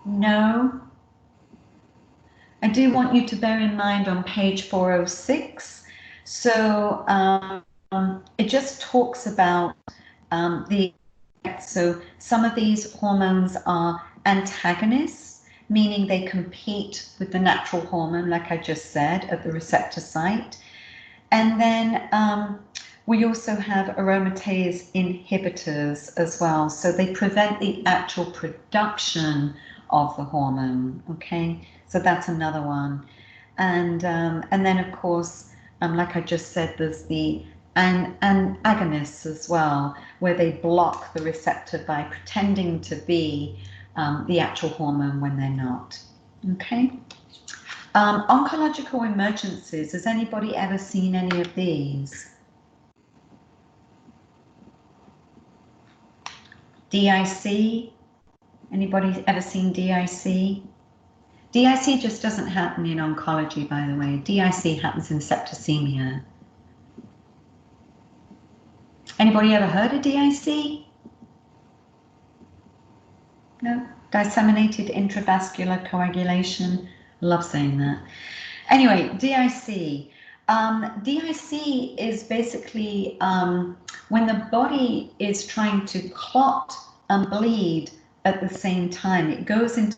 No? I do want you to bear in mind on page 406. So it just talks about the effects. So some of these hormones are antagonists, meaning they compete with the natural hormone, like I just said, at the receptor site. And then we also have aromatase inhibitors as well. So they prevent the actual production of the hormone, okay? So that's another one. And then, of course, like I just said, there's the agonists as well, where they block the receptor by pretending to be the actual hormone when they're not, okay? Oncological emergencies, has anybody ever seen any of these? DIC, anybody ever seen DIC? DIC just doesn't happen in oncology, by the way. DIC happens in septicemia. Anybody ever heard of DIC? No? Disseminated intravascular coagulation. Love saying that. Anyway, DIC. DIC is basically when the body is trying to clot and bleed at the same time. It goes into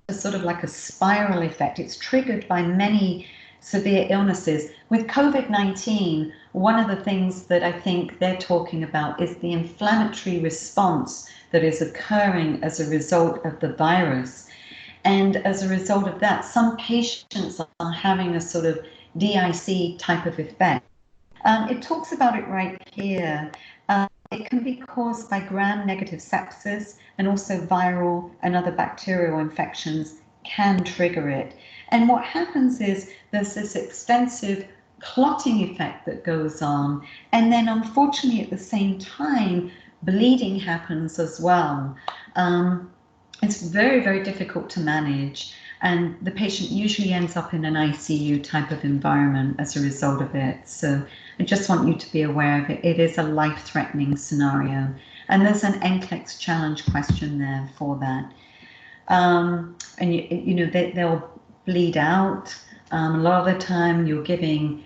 sort of like a spiral effect. It's triggered by many severe illnesses. With COVID-19, one of the things that I think they're talking about is the inflammatory response that is occurring as a result of the virus. And as a result of that, some patients are having a sort of DIC type of effect. It talks about it right here. It can be caused by gram-negative sepsis, and also viral and other bacterial infections can trigger it. And what happens is there's this extensive clotting effect that goes on, and then unfortunately at the same time bleeding happens as well. It's very, very difficult to manage, and the patient usually ends up in an ICU type of environment as a result of it. So I just want you to be aware of it. It is a life-threatening scenario, and there's an NCLEX challenge question there for that. And you know, they'll bleed out. A lot of the time you're giving,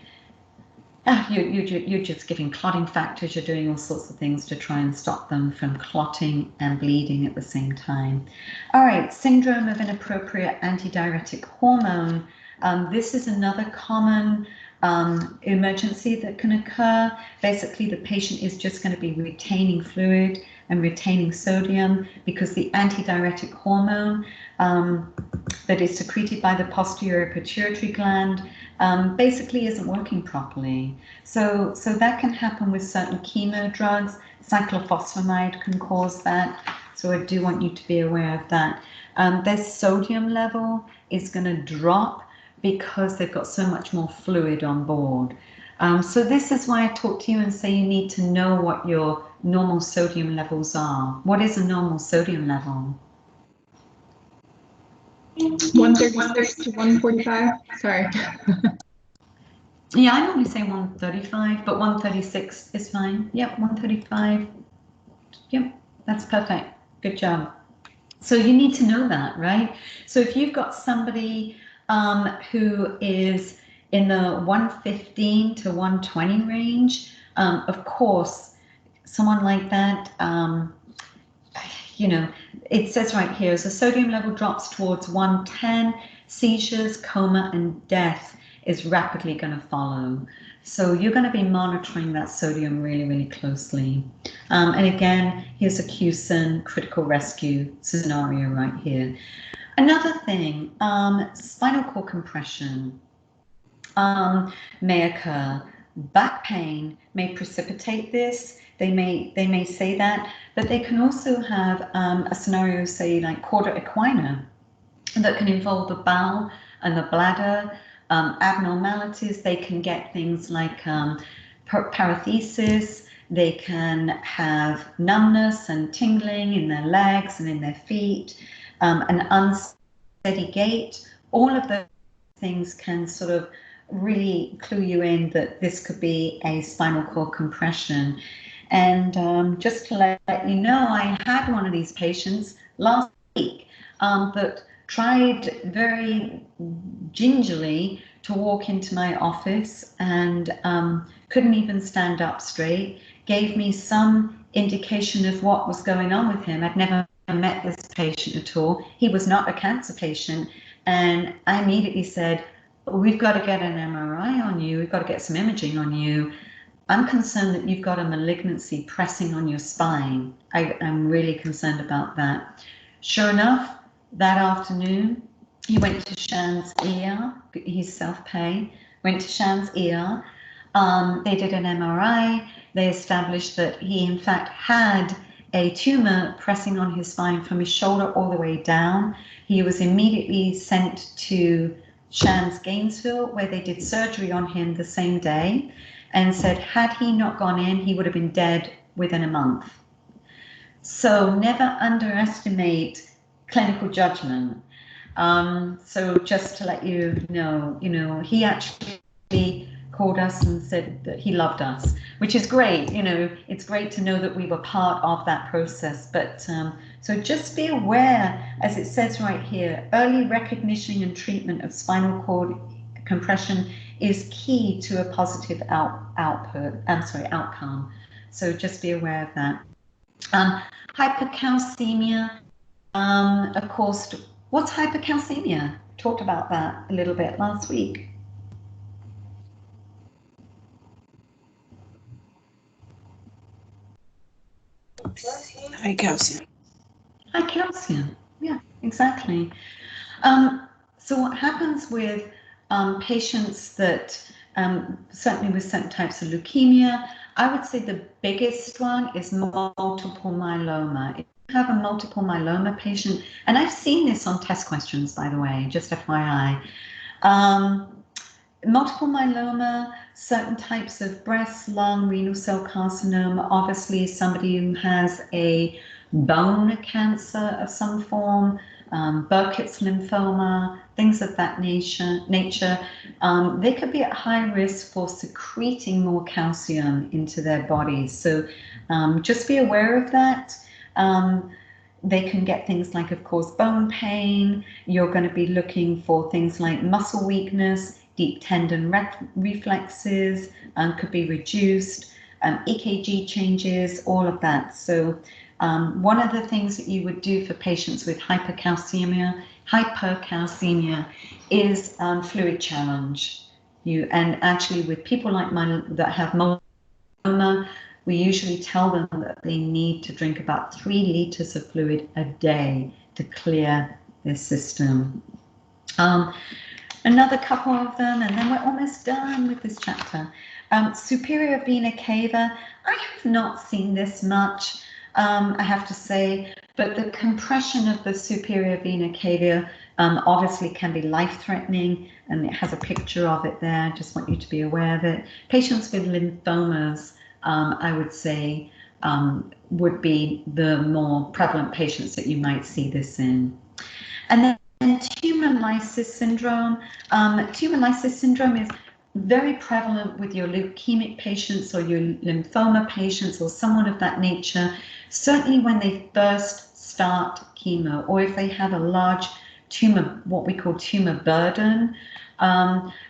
you're just giving clotting factors, you're doing all sorts of things to try and stop them from clotting and bleeding at the same time. All right, syndrome of inappropriate antidiuretic hormone. This is another common emergency that can occur. Basically, the patient is just going to be retaining fluid and retaining sodium because the antidiuretic hormone that is secreted by the posterior pituitary gland basically isn't working properly. So that can happen with certain chemo drugs. Cyclophosphamide can cause that. So I do want you to be aware of that. Their sodium level is going to drop because they've got so much more fluid on board. So this is why I talk to you and say you need to know what your normal sodium levels are. What is a normal sodium level? 136 to 145. Sorry. Yeah, I normally say 135, but 136 is fine. Yep, 135. Yep, that's perfect. Good job. So you need to know that, right? So if you've got somebody who is in the 115 to 120 range, of course, someone like that, you know, it says right here, as the sodium level drops towards 110, seizures, coma, and death is rapidly going to follow. So you're going to be monitoring that sodium really, really closely. And again, here's a QSIN critical rescue scenario right here. Another thing, spinal cord compression may occur. Back pain may precipitate this. They may say that, but they can also have a scenario, say like cauda equina, that can involve the bowel and the bladder, abnormalities. They can get things like paresthesia. They can have numbness and tingling in their legs and in their feet, an unsteady gait. All of those things can sort of really clue you in that this could be a spinal cord compression. And just to let you know, I had one of these patients last week that tried very gingerly to walk into my office and couldn't even stand up straight, gave me some indication of what was going on with him. I'd never met this patient at all. He was not a cancer patient. And I immediately said, we've got to get an MRI on you. We've got to get some imaging on you. I'm concerned that you've got a malignancy pressing on your spine. I'm really concerned about that. Sure enough, that afternoon, he went to Shan's ER. He's self-pay. Went to Shan's ER. They did an MRI. They established that he, in fact, had a tumor pressing on his spine from his shoulder all the way down. He was immediately sent to Shan's Gainesville, where they did surgery on him the same day, and said had he not gone in, he would have been dead within a month. So never underestimate clinical judgment. So just to let you know, he actually called us and said that he loved us, which is great. You know, it's great to know that we were part of that process. But so just be aware, as it says right here, early recognition and treatment of spinal cord compression is key to a positive outcome. So just be aware of that. Hypercalcemia, of course. What's hypercalcemia? Talked about that a little bit last week. High calcium. High calcium, yeah, exactly. So what happens with patients that, certainly with certain types of leukemia, I would say the biggest one is multiple myeloma. If you have a multiple myeloma patient, and I've seen this on test questions, by the way, just FYI, multiple myeloma, certain types of breast, lung, renal cell carcinoma, obviously somebody who has a bone cancer of some form, Burkitt's lymphoma, things of that nature, they could be at high risk for secreting more calcium into their bodies. So just be aware of that. They can get things like, of course, bone pain. You're going to be looking for things like muscle weakness, deep tendon reflexes could be reduced, EKG changes, all of that. So one of the things that you would do for patients with hypercalcemia is fluid challenge. And actually with people like mine that have myeloma, we usually tell them that they need to drink about 3 liters of fluid a day to clear their system. Another couple of them, and then we're almost done with this chapter. Superior vena cava, I have not seen this much, I have to say, but the compression of the superior vena cava obviously can be life-threatening, and it has a picture of it there. I just want you to be aware of it. Patients with lymphomas, I would say, would be the more prevalent patients that you might see this in. And then tumor lysis syndrome. Tumor lysis syndrome is very prevalent with your leukemic patients or your lymphoma patients or someone of that nature, certainly when they first start chemo, or if they have a large tumor, what we call tumor burden.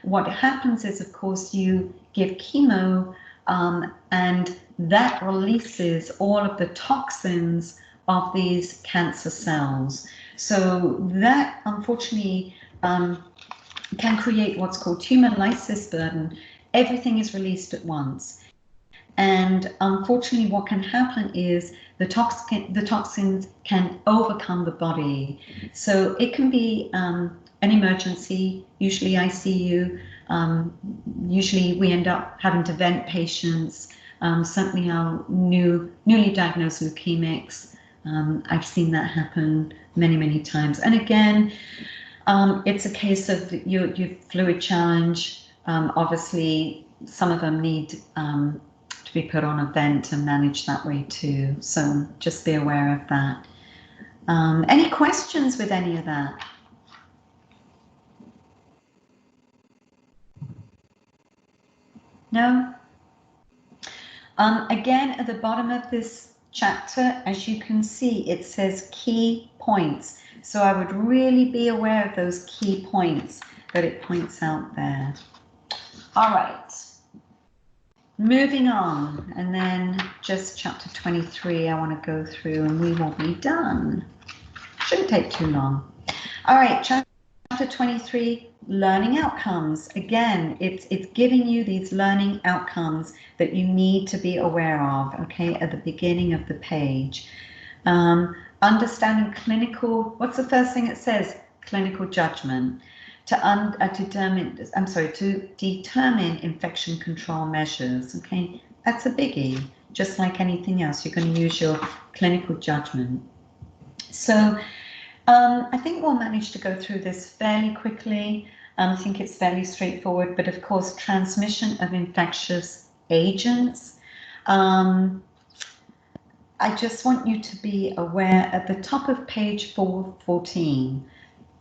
What happens is, of course, you give chemo and that releases all of the toxins of these cancer cells. So that, unfortunately, can create what's called tumor lysis burden. Everything is released at once. And unfortunately, what can happen is the toxins can overcome the body. So it can be an emergency, usually ICU. Usually we end up having to vent patients. Certainly our newly diagnosed leukemics. I've seen that happen many, many times. And again, it's a case of your fluid challenge. Obviously, some of them need to be put on a vent and managed that way too. So just be aware of that. Any questions with any of that? No? Again, at the bottom of this chapter, as you can see, it says key points. So I would really be aware of those key points that it points out there. All right, moving on, and then just chapter 23 I want to go through and we will be done. Shouldn't take too long. All right, chapter 23, learning outcomes. Again, it's giving you these learning outcomes that you need to be aware of, okay, at the beginning of the page. Understanding clinical, what's the first thing it says? Clinical judgment. To determine infection control measures, okay? That's a biggie. Just like anything else, you're going to use your clinical judgment. So I think we'll manage to go through this fairly quickly. I think it's fairly straightforward, but of course, transmission of infectious agents. I just want you to be aware at the top of page 414,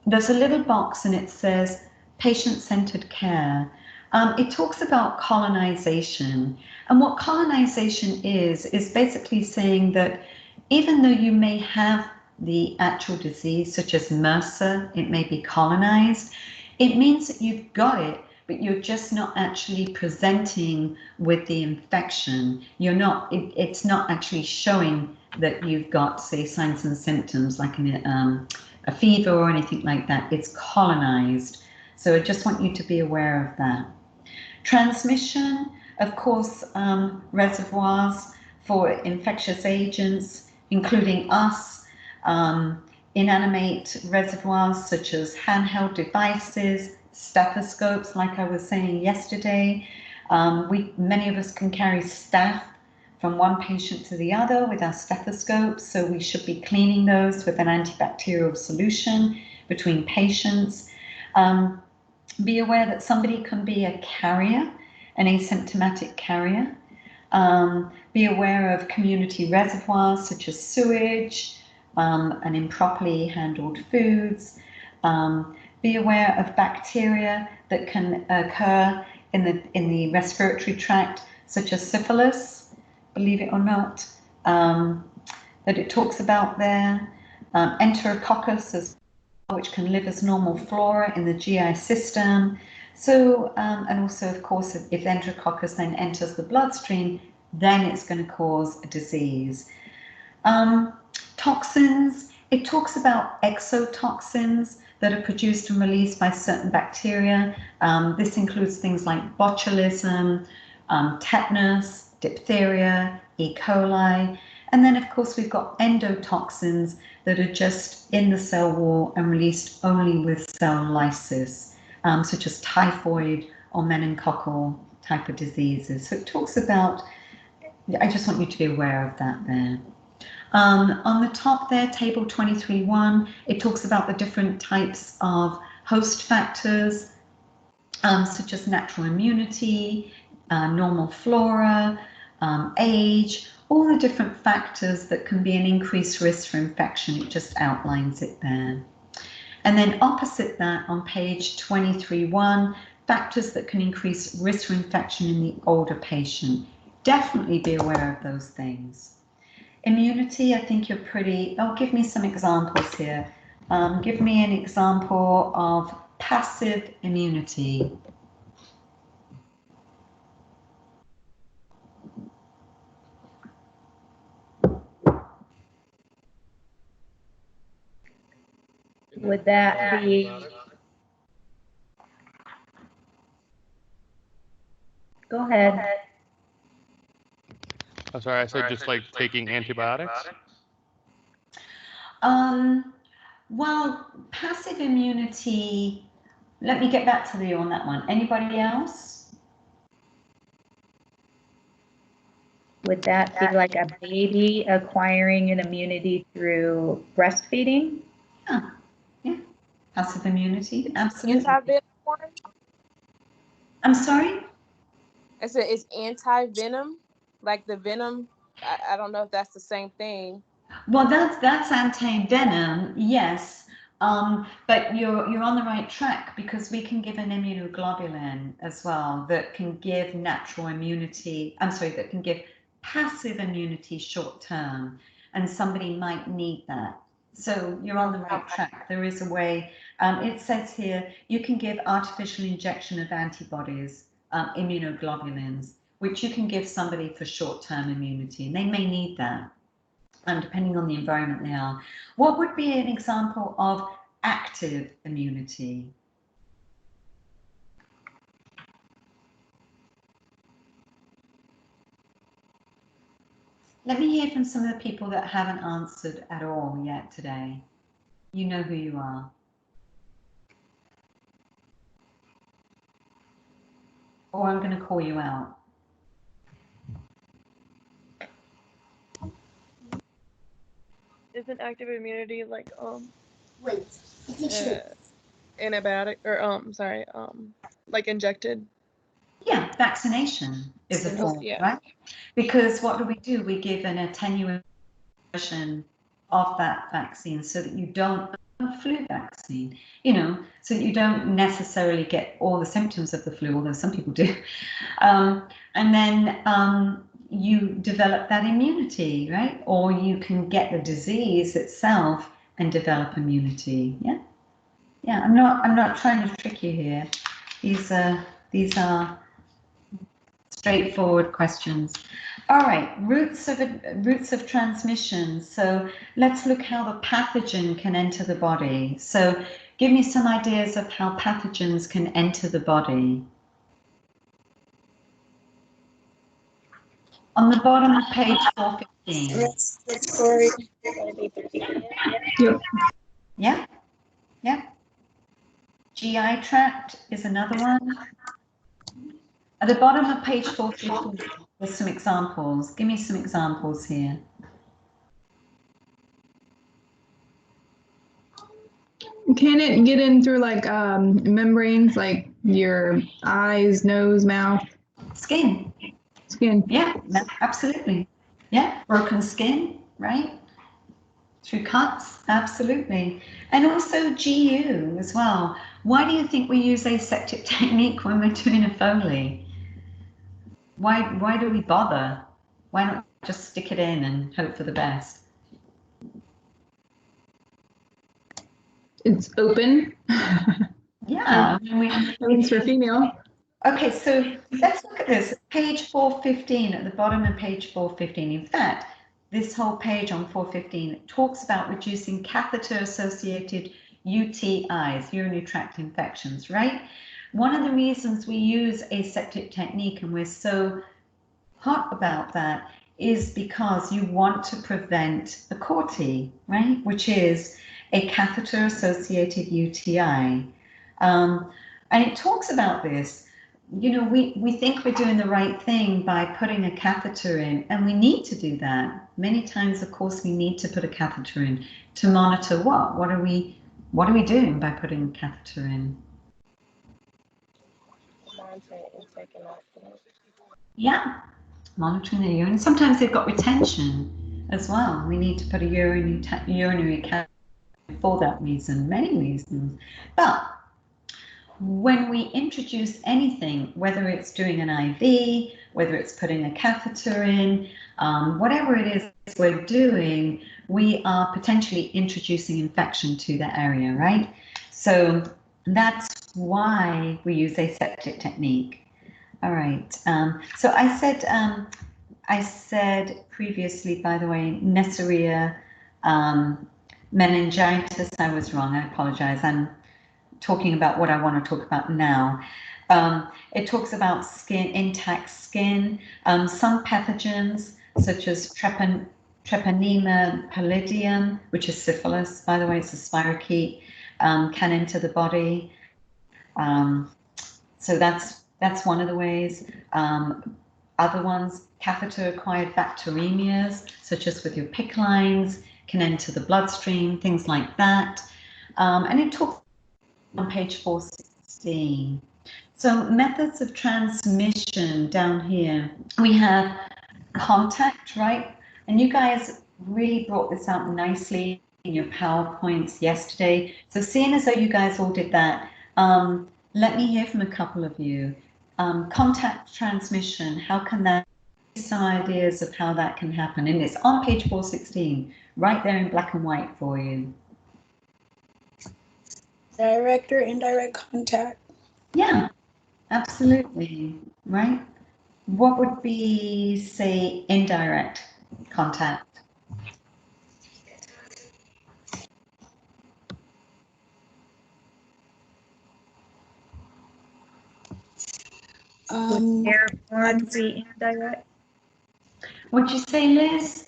there's a little box and it says patient-centered care. It talks about colonization. And what colonization is basically saying that even though you may have the actual disease, such as MRSA, it may be colonized, it means that you've got it, but you're just not actually presenting with the infection. You're not, it's not actually showing that you've got, say, signs and symptoms like a fever or anything like that. It's colonized. So I just want you to be aware of that. Transmission, of course, reservoirs for infectious agents, including us, inanimate reservoirs such as handheld devices, stethoscopes, like I was saying yesterday. Many of us can carry staph from one patient to the other with our stethoscopes, so we should be cleaning those with an antibacterial solution between patients. Be aware that somebody can be a carrier, an asymptomatic carrier. Be aware of community reservoirs such as sewage and improperly handled foods. Be aware of bacteria that can occur in the respiratory tract, such as syphilis, believe it or not, that it talks about there. Enterococcus, which can live as normal flora in the GI system. So, and also, of course, if Enterococcus then enters the bloodstream, then it's going to cause a disease. Toxins, it talks about exotoxins that are produced and released by certain bacteria. This includes things like botulism, tetanus, diphtheria, E. coli. And then, of course, we've got endotoxins that are just in the cell wall and released only with cell lysis, such as typhoid or meningococcal type of diseases. So it talks about, I just want you to be aware of that there. On the top there, table 23.1, it talks about the different types of host factors, such as natural immunity, normal flora, age, all the different factors that can be an increased risk for infection. It just outlines it there. And then opposite that, on page 23.1, factors that can increase risk for infection in the older patient. Definitely be aware of those things. Immunity, I think you're pretty, oh, give me some examples here. Give me an example of passive immunity. Would that be? Go ahead. I'm sorry, I said just like taking antibiotics? Well, passive immunity, let me get back to you on that one. Anybody else? Would that be like a baby acquiring an immunity through breastfeeding? Yeah, passive immunity, absolutely. Anti-venom one? I'm sorry? I said it's anti-venom, like the venom. I don't know if that's the same thing. Well, that's anti-venom, yes. But you're on the right track, because we can give an immunoglobulin as well that can give natural immunity. I'm sorry, that can give passive immunity short term, and somebody might need that. So you're on the right track. There is a way. It says here you can give artificial injection of antibodies, immunoglobulins, which you can give somebody for short-term immunity, and they may need that. Depending on the environment they are. What would be an example of active immunity? Let me hear from some of the people that haven't answered at all yet today. You know who you are. Or I'm going to call you out. Isn't active immunity like antibiotic or like injected? Yeah, vaccination is a form, right? Because what do? We give an attenuation of that vaccine so that you don't flu vaccine, you know, so that you don't necessarily get all the symptoms of the flu, although some people do. And then you develop that immunity, right? Or you can get the disease itself and develop immunity. Yeah. Yeah, I'm not trying to trick you here. These are straightforward questions. All right, routes of transmission. So let's look how the pathogen can enter the body. So give me some ideas of how pathogens can enter the body. On the bottom of page 415. Yep. Yeah, yeah. GI tract is another one. At the bottom of page 415, there's some examples. Give me some examples here. Can it get in through like membranes, like your eyes, nose, mouth? Skin. Skin. Yeah, absolutely. Yeah, broken skin, right? Through cuts, absolutely. And also GU as well. Why do you think we use aseptic technique when we're doing a Foley? Why do we bother? Why not just stick it in and hope for the best? It's open. Yeah. At least for female. Okay, so let's look at this. Page 415, at the bottom of page 415. In fact, this whole page on 415 talks about reducing catheter-associated UTIs, urinary tract infections, right? One of the reasons we use aseptic technique, and we're so hot about that, is because you want to prevent a CORTI, right? Which is a catheter-associated UTI. And it talks about this. You know, we think we're doing the right thing by putting a catheter in, and we need to do that. Many times, of course, we need to put a catheter in to monitor what? What are we doing by putting a catheter in? Yeah, monitoring the urine. Sometimes they've got retention as well. We need to put a urinary catheter for that reason, many reasons. But when we introduce anything, whether it's doing an IV, whether it's putting a catheter in, whatever it is we're doing, we are potentially introducing infection to that area, right? So that's why we use aseptic technique. All right. So I said previously, by the way, Neisseria meningitis. I was wrong. I apologize. I'm talking about what I want to talk about now. It talks about skin, intact skin. Some pathogens, such as Treponema pallidum, which is syphilis, by the way, it's a spirochete, can enter the body. So that's one of the ways. Other ones, catheter-acquired bacteremias, such as with your PICC lines, can enter the bloodstream, things like that. And it talks on page 416. So methods of transmission down here, we have contact, right? And you guys really brought this out nicely in your PowerPoints yesterday. So seeing as though you guys all did that, let me hear from a couple of you. Contact transmission, how can that, some ideas of how that can happen? And it's on page 416, right there in black and white for you. Direct or indirect contact? Yeah, absolutely, right? What would be, say, indirect contact? Airborne be indirect. What'd you say, Liz?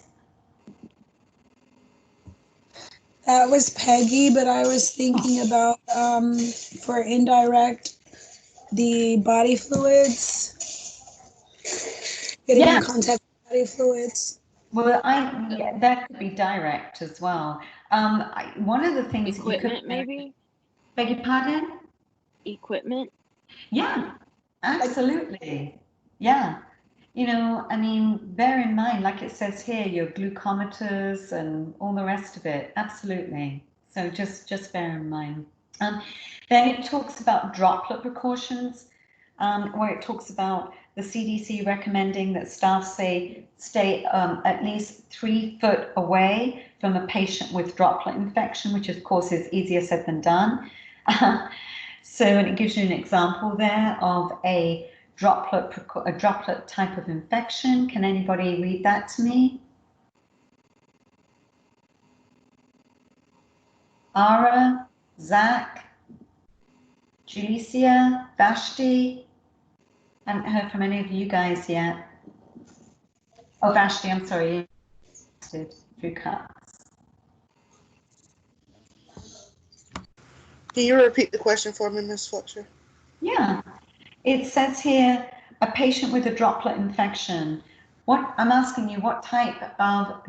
That was Peggy, but I was thinking about for indirect, the body fluids, getting in contact with body fluids. Well, yeah, that could be direct as well. One of the things Equipment, you could maybe. Beg your pardon? Equipment. Yeah, absolutely. Yeah. You know, I mean, bear in mind, like it says here, your glucometers and all the rest of it. Absolutely. So just bear in mind. Then it talks about droplet precautions, where it talks about the CDC recommending that staff stay at least 3 foot away from a patient with droplet infection, which of course is easier said than done. So, and it gives you an example there of a droplet type of infection. Can anybody read that to me? Ara, Zach, Julicia, Vashti. I haven't heard from any of you guys yet. Oh, Vashti, I'm sorry. Through cuts. Can you repeat the question for me, Ms. Fletcher? Yeah, it says here a patient with a droplet infection. What I'm asking you, what type of?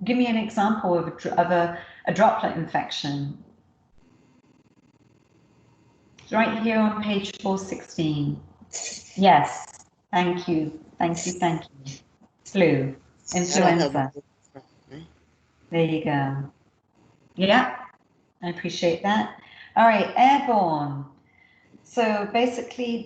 Give me an example of a droplet infection. It's right here on page 416. Yes, thank you, thank you, thank you. Flu, influenza. There you go. Yeah, I appreciate that. All right, airborne. So basically,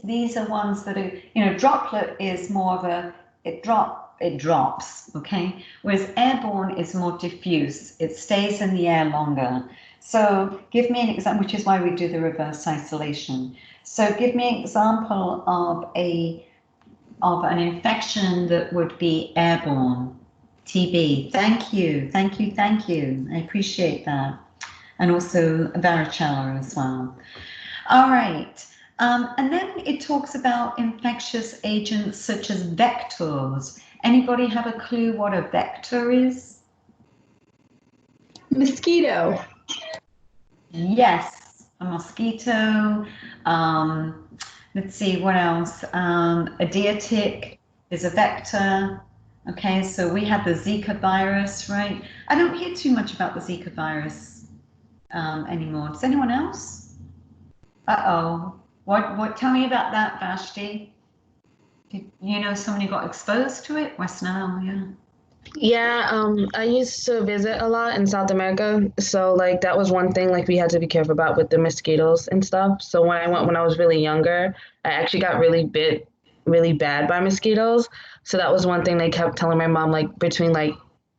these are ones that are, you know, droplet is more of a it drops, okay. Whereas airborne is more diffuse. It stays in the air longer. So give me an example, which is why we do the reverse isolation. So give me an example of an infection that would be airborne. TB. Thank you, thank you, thank you. I appreciate that. And also varicella as well. All right. And then it talks about infectious agents such as vectors. Anybody have a clue what a vector is? Mosquito. Yes, a mosquito. Let's see, what else? A deer tick is a vector. Okay, so we had the Zika virus, right? I don't hear too much about the Zika virus anymore. Does anyone else? Uh-oh. What? Tell me about that, Vashti. Did you know somebody got exposed to it? West Nile, yeah. Yeah, I used to visit a lot in South America, so like that was one thing like we had to be careful about with the mosquitoes and stuff. So when I was really younger, I actually got really bit really bad by mosquitoes. So that was one thing they kept telling my mom, like between like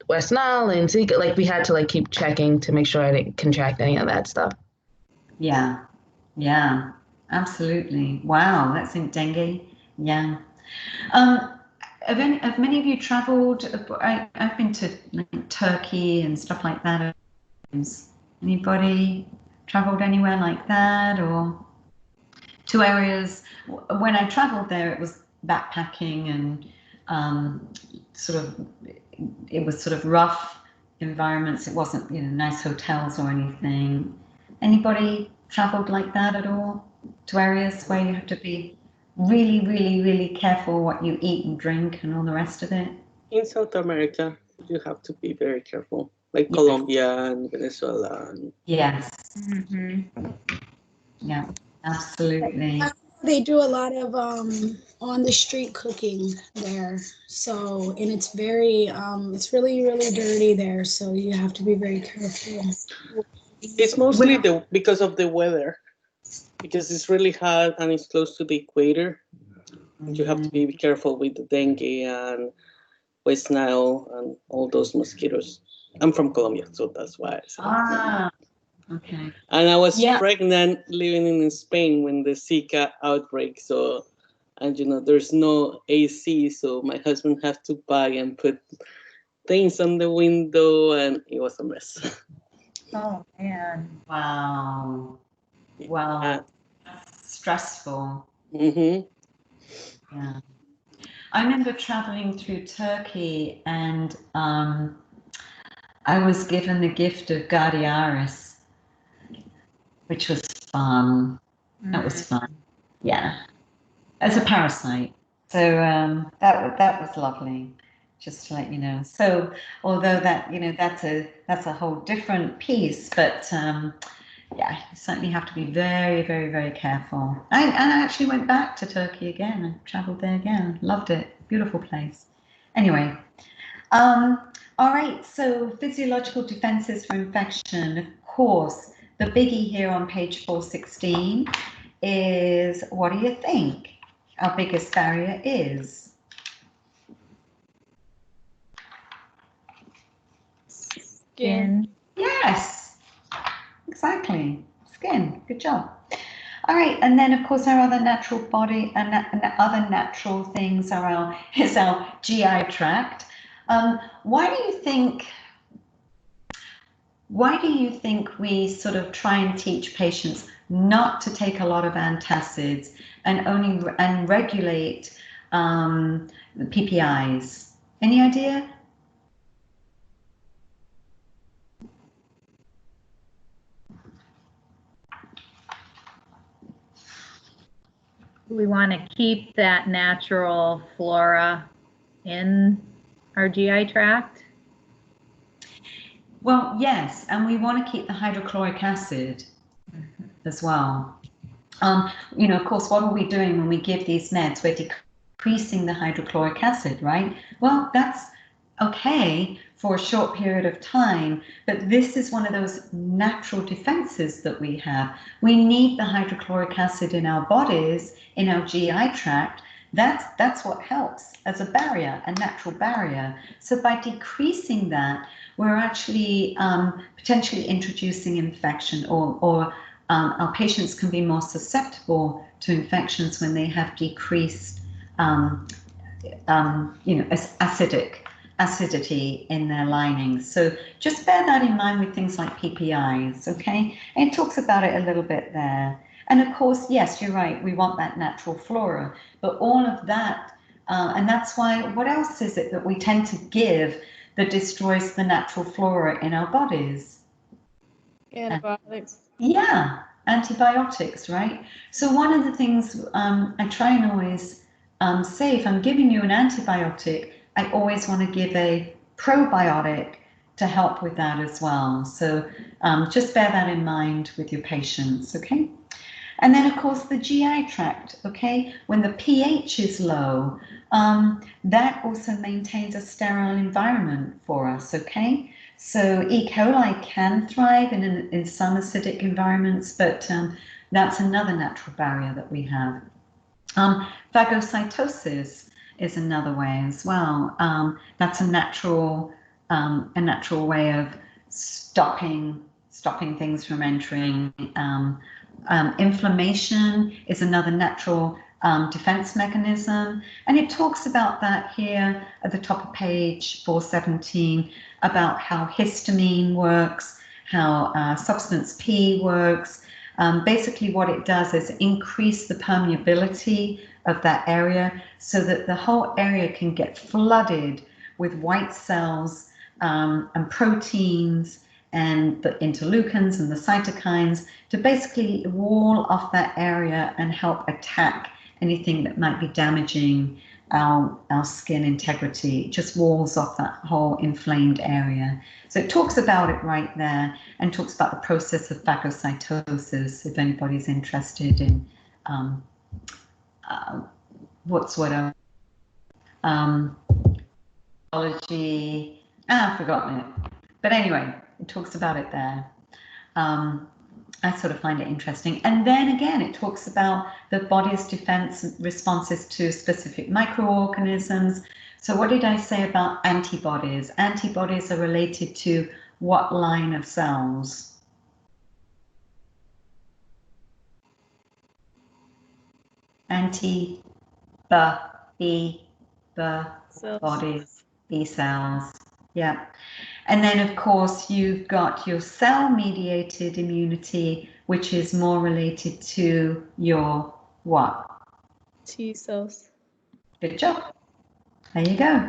West Nile and Zika, like we had to like keep checking to make sure I didn't contract any of that stuff. Yeah, yeah, absolutely. Wow, that's in dengue. Yeah. Have many of you traveled? I've been to like, Turkey and stuff like that. Anybody traveled anywhere like that or to areas? When I traveled there, it was backpacking and it was sort of rough environments. It wasn't, you know, nice hotels or anything. Anybody traveled like that at all to areas where you have to be really, really, really careful what you eat and drink and all the rest of it? In South America, you have to be very careful, like Colombia and Venezuela. Yes. Mm-hmm. Yeah, absolutely. They do a lot of on the street cooking there. So, and it's very it's really, really dirty there. So you have to be very careful. It's mostly because of the weather, because it's really hot and it's close to the equator. You have to be careful with the dengue and West Nile and all those mosquitoes. I'm from Colombia, so that's why. Okay. And I was pregnant living in Spain when the Zika outbreak. So, and you know, there's no AC, so my husband had to buy and put things on the window, and it was a mess. Oh man! Wow. Wow. That's stressful. Mm-hmm. Yeah. I remember traveling through Turkey and I was given the gift of Gardiaris, which was fun. That was fun. Yeah. As a parasite. So that was lovely, just to let you know. So although that, you know, that's a whole different piece, but yeah, you certainly have to be very, very, very careful. I actually went back to Turkey again. I traveled there again. Loved it. Beautiful place. Anyway, All right, so physiological defenses for infection. Of course, the biggie here on page 416 is, what do you think our biggest barrier is? Skin. Yes, exactly. Skin. Good job. All right, and then of course our other natural body and other natural things are is our GI tract. Why do you think we sort of try and teach patients not to take a lot of antacids and regulate the PPIs? Any idea? We want to keep that natural flora in our GI tract. Well, yes, and we want to keep the hydrochloric acid as well. You know, of course, what are we doing when we give these meds? We're decreasing the hydrochloric acid, right? Well, that's okay for a short period of time, but this is one of those natural defenses that we have. We need the hydrochloric acid in our bodies, in our GI tract. That's what helps as a barrier, a natural barrier. So by decreasing that, we're actually potentially introducing infection, or our patients can be more susceptible to infections when they have decreased, you know, acidity in their linings. So just bear that in mind with things like PPIs, okay? And it talks about it a little bit there. And of course, yes, you're right, we want that natural flora, but all of that, and that's why, what else is it that we tend to give that destroys the natural flora in our bodies? Antibiotics. Yeah, antibiotics, right? So one of the things I try and always say, if I'm giving you an antibiotic, I always want to give a probiotic to help with that as well. So just bear that in mind with your patients, okay? And then, of course, the GI tract, okay? When the pH is low, that also maintains a sterile environment for us, okay? So E. coli can thrive in some acidic environments, but that's another natural barrier that we have. Phagocytosis is another way as well. That's a natural way of stopping things from entering. Inflammation is another natural defense mechanism, and it talks about that here at the top of page 417 about how histamine works, how substance P works. Basically what it does is increase the permeability of that area so that the whole area can get flooded with white cells and proteins and the interleukins and the cytokines to basically wall off that area and help attack anything that might be damaging our skin integrity. It just walls off that whole inflamed area. So it talks about it right there and talks about the process of phagocytosis, if anybody's interested in what's what biology. I've forgotten it. But anyway, it talks about it there. I sort of find it interesting. And then again, it talks about the body's defense responses to specific microorganisms. So what did I say about antibodies? Antibodies are related to what line of cells? Bodies, B cells. Yeah. And then, of course, you've got your cell-mediated immunity, which is more related to your what? T cells. Good job. There you go.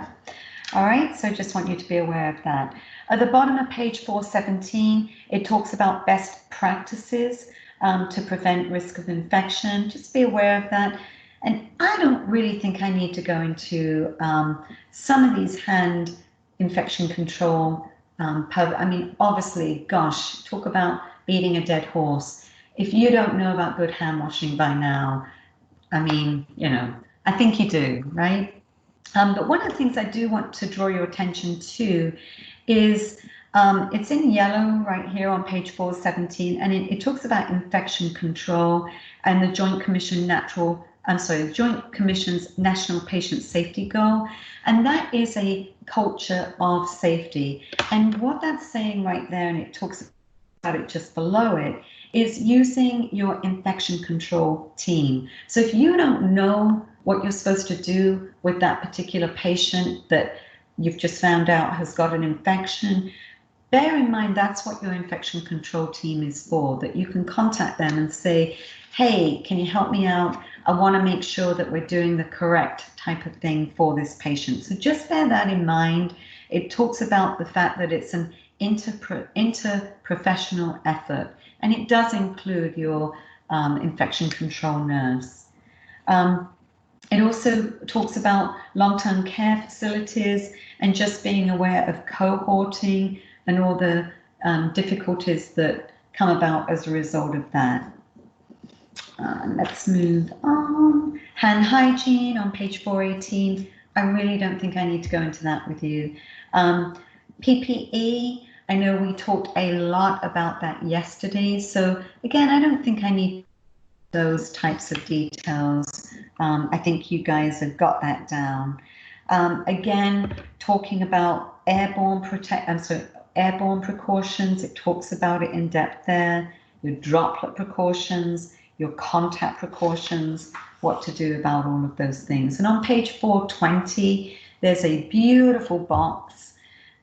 All right, so just want you to be aware of that. At the bottom of page 417, it talks about best practices to prevent risk of infection. Just be aware of that. And I don't really think I need to go into some of these hand infection control. I mean, obviously, gosh, talk about beating a dead horse. If you don't know about good hand washing by now, I mean, you know, I think you do, right? But one of the things I do want to draw your attention to is it's in yellow right here on page 417, and it talks about infection control and the Joint Commission's National Patient Safety Goal, and that is a culture of safety. And what that's saying right there, and it talks about it just below it, is using your infection control team. So if you don't know what you're supposed to do with that particular patient that you've just found out has got an infection, bear in mind that's what your infection control team is for, that you can contact them and say, hey, can you help me out? I want to make sure that we're doing the correct type of thing for this patient. So just bear that in mind. It talks about the fact that it's an interprofessional effort, and it does include your infection control nurse. It also talks about long-term care facilities and just being aware of cohorting and all the difficulties that come about as a result of that. Let's move on. Hand hygiene on page 418. I really don't think I need to go into that with you. PPE, I know we talked a lot about that yesterday. So again, I don't think I need those types of details. I think you guys have got that down. Again, talking about airborne precautions, it talks about it in depth there, your droplet precautions, your contact precautions, what to do about all of those things. And on page 420, there's a beautiful box,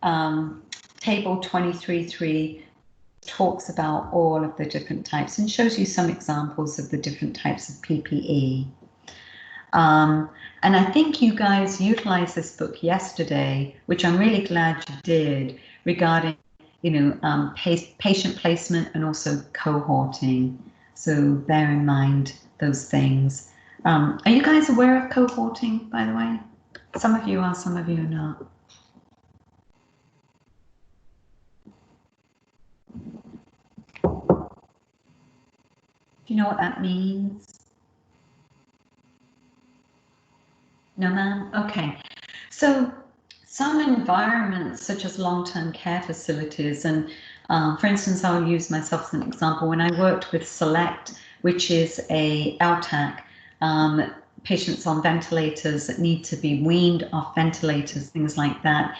table 23.3, talks about all of the different types and shows you some examples of the different types of PPE. And I think you guys utilized this book yesterday, which I'm really glad you did, regarding, patient placement and also cohorting. So bear in mind those things. Are you guys aware of cohorting, by the way? Some of you are, some of you are not. Do you know what that means? No, ma'am? Okay. So some environments, such as long-term care facilities, and for instance, I'll use myself as an example. When I worked with Select, which is a LTAC, patients on ventilators that need to be weaned off ventilators, things like that.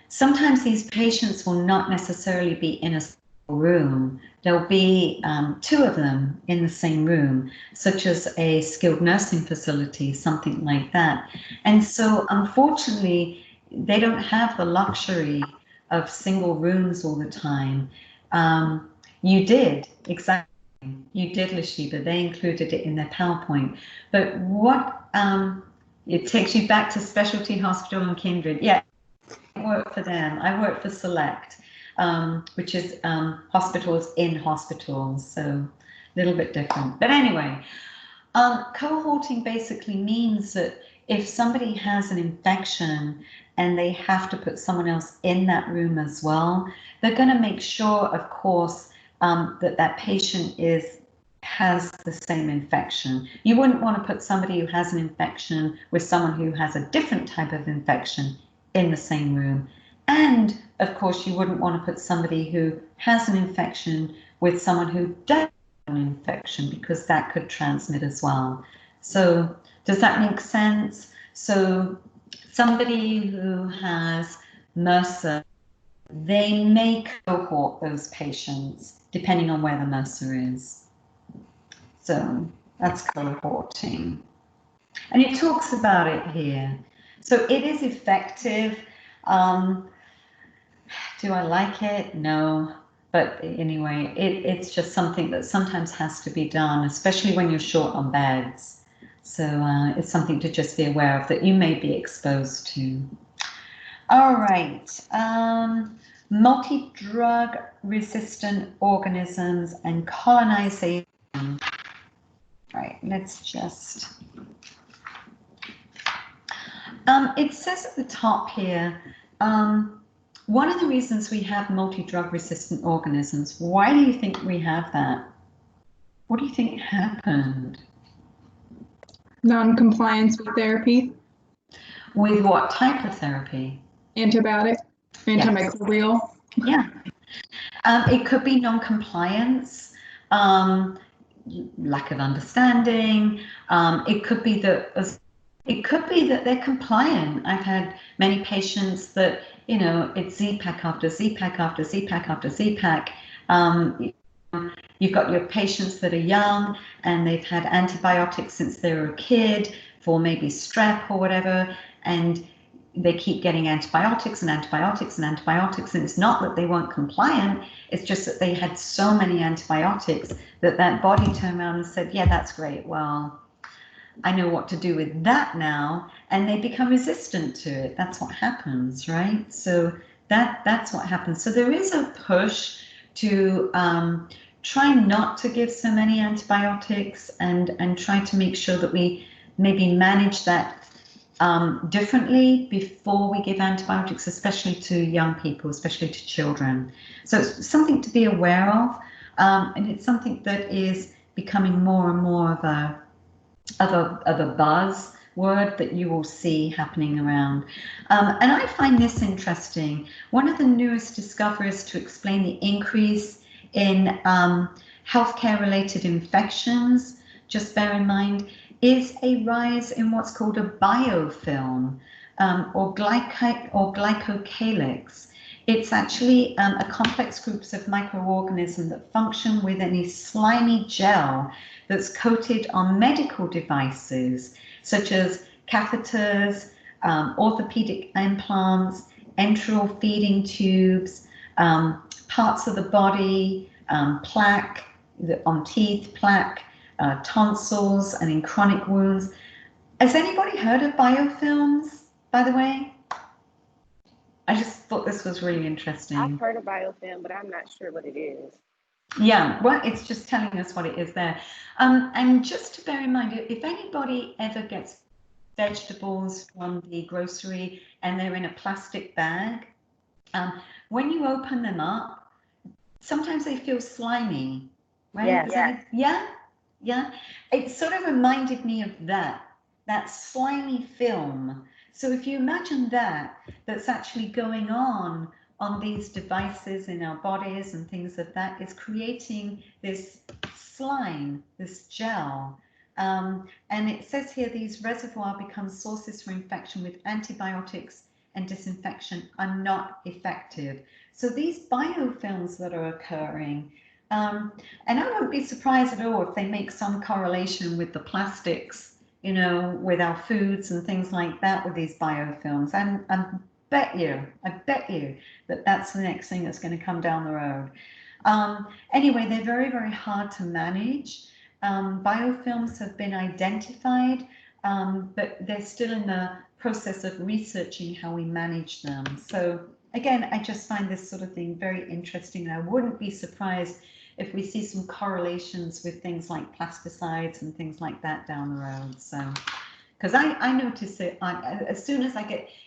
Sometimes these patients will not necessarily be in a room. There'll be two of them in the same room, such as a skilled nursing facility, something like that. And so unfortunately, they don't have the luxury of single rooms all the time. You did, exactly. You did, Lashiba. They included it in their PowerPoint. But what, it takes you back to Specialty Hospital and Kindred. Yeah, I work for them. I work for Select, which is hospitals in hospitals, so a little bit different. But anyway, cohorting basically means that if somebody has an infection and they have to put someone else in that room as well, they're going to make sure, of course, that patient has the same infection. You wouldn't want to put somebody who has an infection with someone who has a different type of infection in the same room. And of course, you wouldn't want to put somebody who has an infection with someone who doesn't have an infection, because that could transmit as well. So does that make sense? So somebody who has MRSA, they may cohort those patients depending on where the MRSA is. So that's cohorting. And it talks about it here. So it is effective. Do I like it? No. But anyway, it's just something that sometimes has to be done, especially when you're short on beds. So it's something to just be aware of that you may be exposed to. All right. Multi-drug resistant organisms and colonization. Right, let's just. It says at the top here, one of the reasons we have multi-drug resistant organisms, why do you think we have that? What do you think happened? Non-compliance with therapy. With what type of therapy? Antibiotic, antimicrobial. Yeah. It could be non-compliance, lack of understanding. It could be that they're compliant. I've had many patients that, you know, it's Z-Pack after Z-Pack after Z-Pack after Z-Pack. You've got your patients that are young and they've had antibiotics since they were a kid for maybe strep or whatever, and they keep getting antibiotics and antibiotics and antibiotics, and it's not that they weren't compliant, it's just that they had so many antibiotics that body turned around and said, yeah, that's great, well, I know what to do with that now, and they become resistant to it. That's what happens, right? So that's what happens. So there is a push to try not to give so many antibiotics and try to make sure that we maybe manage that differently before we give antibiotics, especially to young people, especially to children. So it's something to be aware of, and it's something that is becoming more and more of a buzz word that you will see happening around. And I find this interesting. One of the newest discoveries to explain the increase in healthcare related infections, just bear in mind, is a rise in what's called a biofilm or glycocalyx. It's actually a complex group of microorganisms that function within a slimy gel that's coated on medical devices such as catheters, orthopedic implants, enteral feeding tubes, parts of the body, plaque on teeth, plaque, tonsils, and in chronic wounds. Has anybody heard of biofilms, by the way? I just thought this was really interesting. I've heard of biofilm, but I'm not sure what it is. Yeah, well, it's just telling us what it is there. And just to bear in mind, if anybody ever gets vegetables from the grocery and they're in a plastic bag, when you open them up, sometimes they feel slimy, right? Yeah. It sort of reminded me of that slimy film. So if you imagine that's actually going on these devices in our bodies and things of that, is creating this slime, this gel. And it says here these reservoirs become sources for infection with antibiotics and disinfection are not effective. So these biofilms that are occurring, and I wouldn't be surprised at all if they make some correlation with the plastics, you know, with our foods and things like that with these biofilms. And I bet you that that's the next thing that's going to come down the road. Anyway, they're very, very hard to manage. Biofilms have been identified, but they're still in the process of researching how we manage them. So again, I just find this sort of thing very interesting, and I wouldn't be surprised if we see some correlations with things like plasticides and things like that down the road. So, because I notice it, as soon as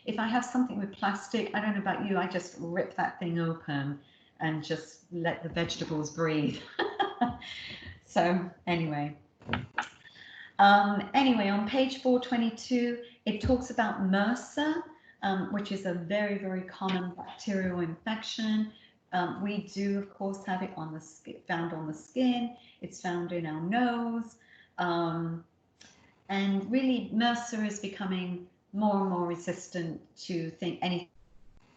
if I have something with plastic, I don't know about you, I just rip that thing open and just let the vegetables breathe. So anyway. Anyway, on page 422, it talks about MRSA, which is a very, very common bacterial infection. We do, of course, have it found on the skin. It's found in our nose. And really, MRSA is becoming more and more resistant to anything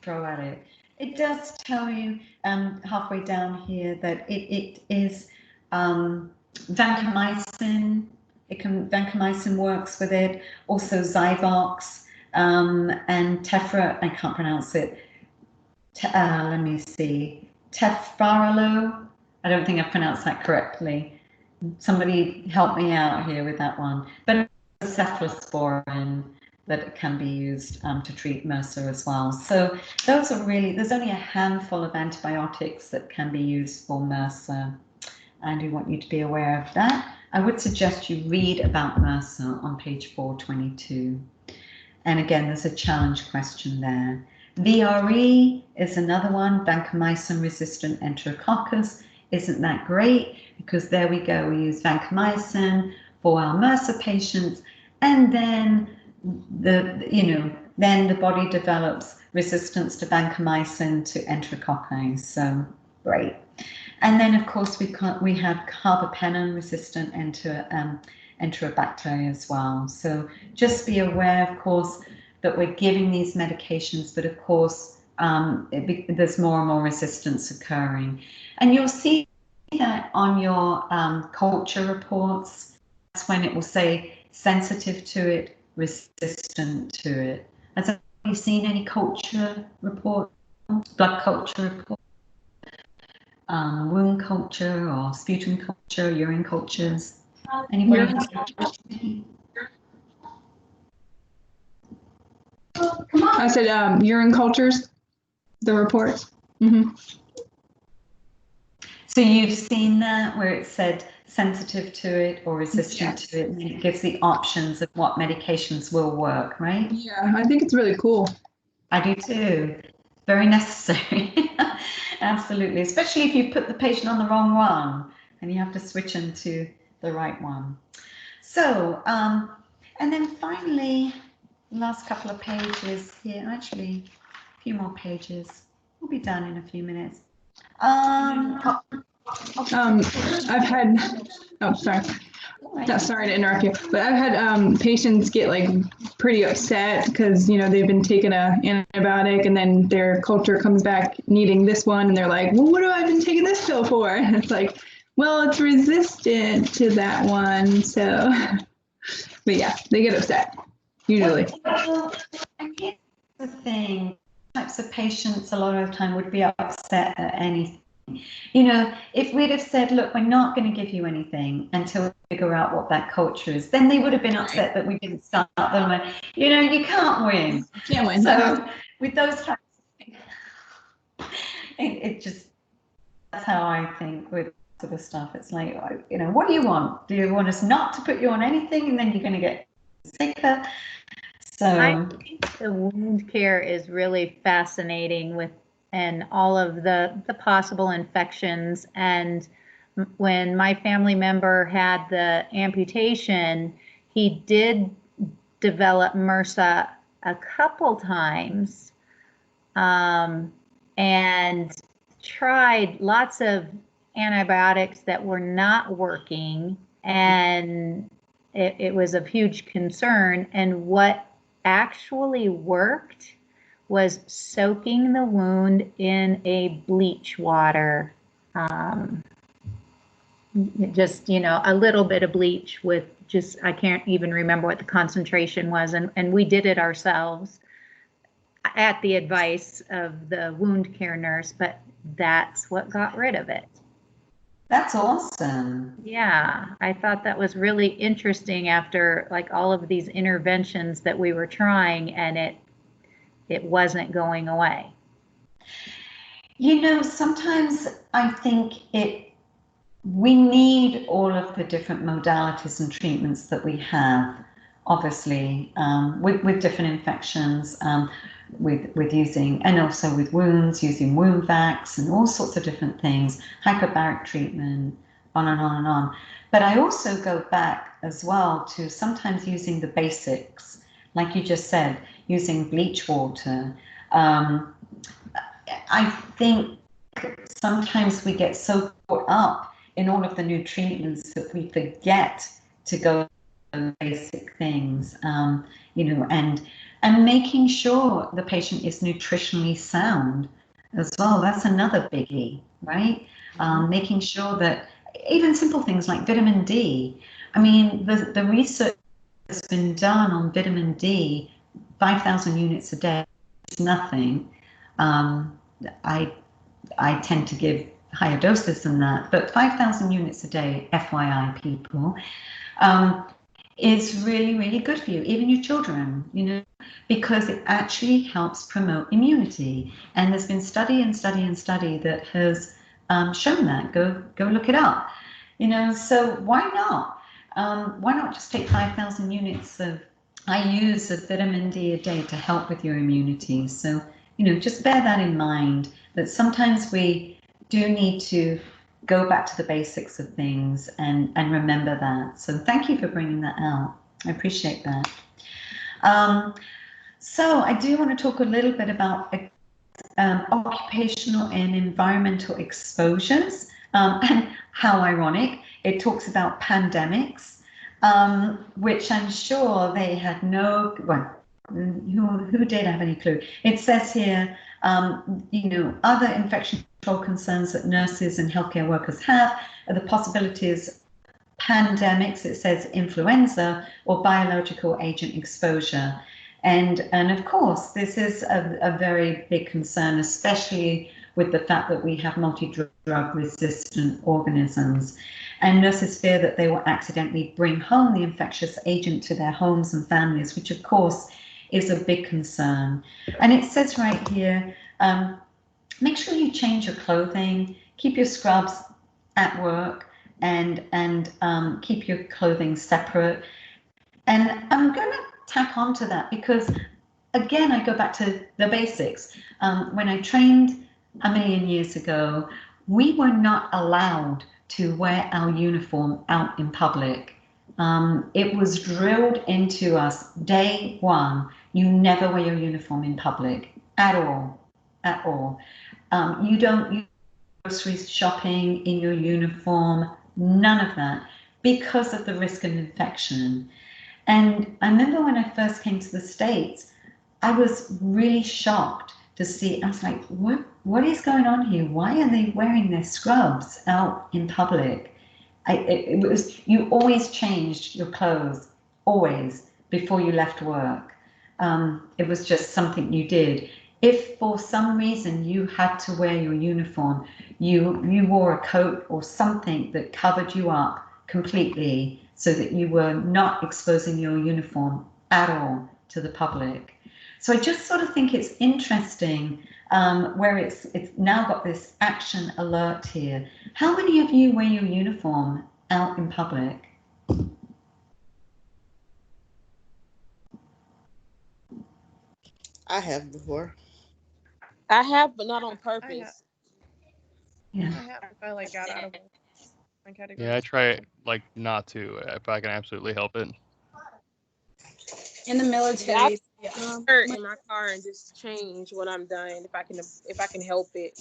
throw at it. It does tell you halfway down here that it is vancomycin. Vancomycin works with it. Also Zyvox and Tefra. I can't pronounce it. Let me see. Tefaralo. I don't think I pronounced that correctly. Somebody help me out here with that one. But cephalosporin that can be used to treat MRSA as well. So those are there's only a handful of antibiotics that can be used for MRSA. I do want you to be aware of that. I would suggest you read about MRSA on page 422. And again, there's a challenge question there. VRE is another one, vancomycin resistant enterococcus. Isn't that great? Because there we go, we use vancomycin for our MRSA patients, and then then the body develops resistance to vancomycin, to enterococci. So great. And then of course we have carbapenem-resistant enterobacter as well. So just be aware, of course, that we're giving these medications, but of course there's more and more resistance occurring. And you'll see that on your culture reports. That's when it will say sensitive to it, resistant to it. Has anybody seen any culture report, blood culture report, wound culture or sputum culture, urine cultures? Anybody? I said urine cultures, the reports. Mm-hmm. So you've seen that where it said sensitive to it or resistant to it, and it gives the options of what medications will work, right? Yeah, I think it's really cool. I do too. Very necessary. Absolutely, especially if you put the patient on the wrong one and you have to switch them to the right one. So, and then finally, last couple of pages here, actually a few more pages. We'll be done in a few minutes. I've had, sorry. No, sorry to interrupt you, but I've had patients get like pretty upset because, you know, they've been taking an antibiotic and then their culture comes back needing this one and they're like, well, what have I been taking this pill for? And it's like, well, it's resistant to that one. So, but yeah, they get upset usually. Well, and here's the thing, types of patients a lot of the time would be upset at anything. You know, if we'd have said, look, we're not going to give you anything until we figure out what that culture is, then they would have been upset that we didn't start them. You know, you can't win. You can't win. So with those types of things, it just, that's how I think with sort of stuff. It's like, you know, what do you want? Do you want us not to put you on anything and then you're going to get sicker? So I think the wound care is really fascinating and all of the possible infections. And when my family member had the amputation, he did develop MRSA a couple times and tried lots of antibiotics that were not working. And it was of huge concern. And what actually worked was soaking the wound in a bleach water, just, you know, a little bit of bleach with just, I can't even remember what the concentration was. And we did it ourselves at the advice of the wound care nurse, but that's what got rid of it. That's awesome. Yeah, I thought that was really interesting after like all of these interventions that we were trying, and it wasn't going away. You know, sometimes I think we need all of the different modalities and treatments that we have, obviously, with different infections, with using, and also with wounds, using wound vacs and all sorts of different things, hyperbaric treatment, on and on and on. But I also go back as well to sometimes using the basics, like you just said, using bleach water. I think sometimes we get so caught up in all of the new treatments that we forget to go to basic things, you know, and making sure the patient is nutritionally sound as well. That's another biggie, right? Making sure that even simple things like vitamin D. I mean, the research that's been done on vitamin D, 5,000 units a day is nothing. I tend to give higher doses than that, but 5,000 units a day, FYI, people, is really, really good for you, even your children, you know, because it actually helps promote immunity. And there's been study and study and study that has shown that. Go look it up, you know, so why not? Why not just take 5,000 units of IUs of vitamin D a day to help with your immunity? So, you know, just bear that in mind, that sometimes we do need to go back to the basics of things and remember that. So thank you for bringing that out. I appreciate that. So I do want to talk a little bit about occupational and environmental exposures, and how ironic, it talks about pandemics, which I'm sure they had no, well, who did have any clue? It says here, you know, other infection control concerns that nurses and healthcare workers have are the possibilities pandemics, it says influenza or biological agent exposure. And of course, this is a very big concern, especially with the fact that we have multi-drug resistant organisms. And nurses fear that they will accidentally bring home the infectious agent to their homes and families, which of course is a big concern. And it says right here, make sure you change your clothing, keep your scrubs at work, and keep your clothing separate. And I'm going to tack on to that because, again, I go back to the basics. When I trained a million years ago, we were not allowed to wear our uniform out in public. It was drilled into us day one. You never wear your uniform in public at all, at all. You don't use grocery shopping in your uniform, none of that, because of the risk of infection. And I remember when I first came to the States, I was really shocked to see, I was like, what is going on here? Why are they wearing their scrubs out in public? It was, you always changed your clothes, always, before you left work. It was just something you did. If for some reason you had to wear your uniform, you wore a coat or something that covered you up completely so that you were not exposing your uniform at all to the public. So I just sort of think it's interesting where it's now got this action alert here. How many of you wear your uniform out in public? I have before. I have, but not on purpose. Yeah. I have if I like got out of work. Like had to go Yeah, I try like not to if I can absolutely help it. In the military, In my car and just change when I'm done if I can help it.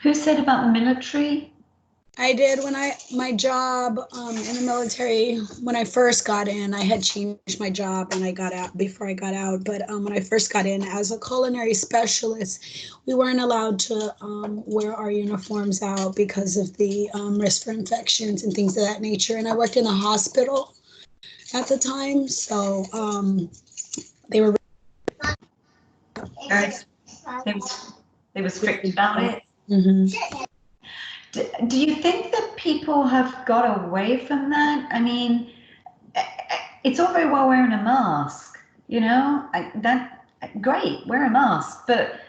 Who said about the military? I did when my job in the military, when I first got in, I had changed my job when I got out, before I got out. But when I first got in as a culinary specialist, we weren't allowed to wear our uniforms out because of the risk for infections and things of that nature. And I worked in a hospital at the time, so they were. They were strict about it. Mm-hmm. Do you think that people have got away from that? I mean, it's all very well wearing a mask, you know, great, wear a mask, but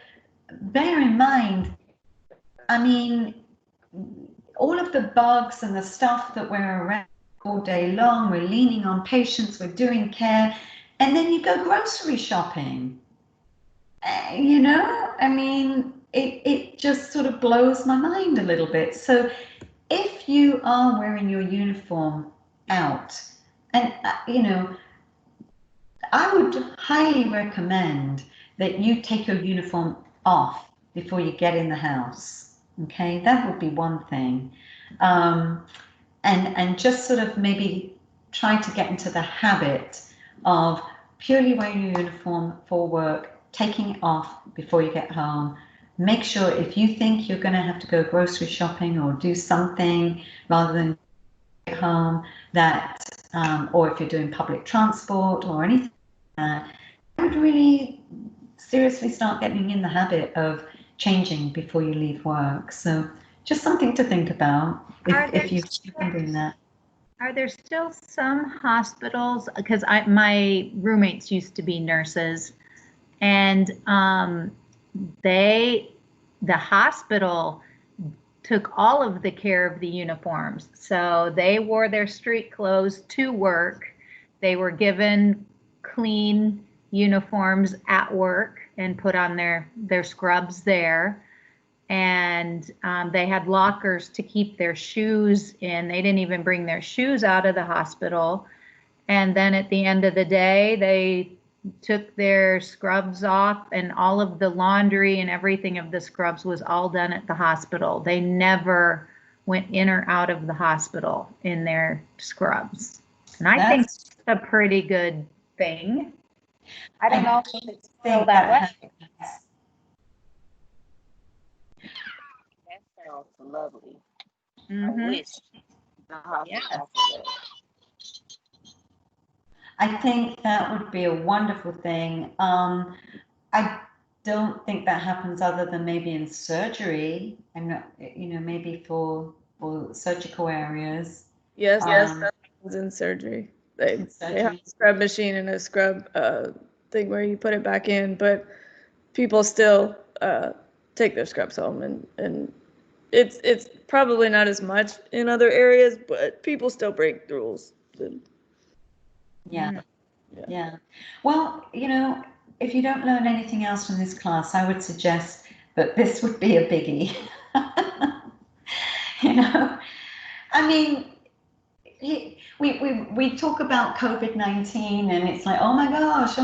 bear in mind, I mean, all of the bugs and the stuff that we're around all day long, we're leaning on patients, we're doing care, and then you go grocery shopping. You know, I mean, it just sort of blows my mind a little bit. So if you are wearing your uniform out, and you know, I would highly recommend that you take your uniform off before you get in the house. Okay, that would be one thing. And just sort of maybe try to get into the habit of purely wearing your uniform for work, taking it off before you get home. Make sure if you think you're going to have to go grocery shopping or do something rather than get home, that or if you're doing public transport or anything like that, I would really seriously start getting in the habit of changing before you leave work. So just something to think about if you've been doing that. Are there still some hospitals, because my roommates used to be nurses, and the hospital took all of the care of the uniforms. So they wore their street clothes to work. They were given clean uniforms at work and put on their scrubs there. And they had lockers to keep their shoes in. They didn't even bring their shoes out of the hospital. And then at the end of the day, they took their scrubs off, and all of the laundry and everything of the scrubs was all done at the hospital. They never went in or out of the hospital in their scrubs. And I think that's a pretty good thing. I don't know if it's still that way. That sounds lovely. Mm-hmm. I wish the hospital offered that. I think that would be a wonderful thing. I don't think that happens other than maybe in surgery, and maybe for surgical areas. Yes, that happens in surgery. They have a scrub machine and a scrub thing where you put it back in, but people still take their scrubs home, and it's probably not as much in other areas, but people still break the rules. Yeah. Well, if you don't learn anything else from this class, I would suggest that this would be a biggie. I mean, we talk about COVID-19 and it's like, oh my gosh,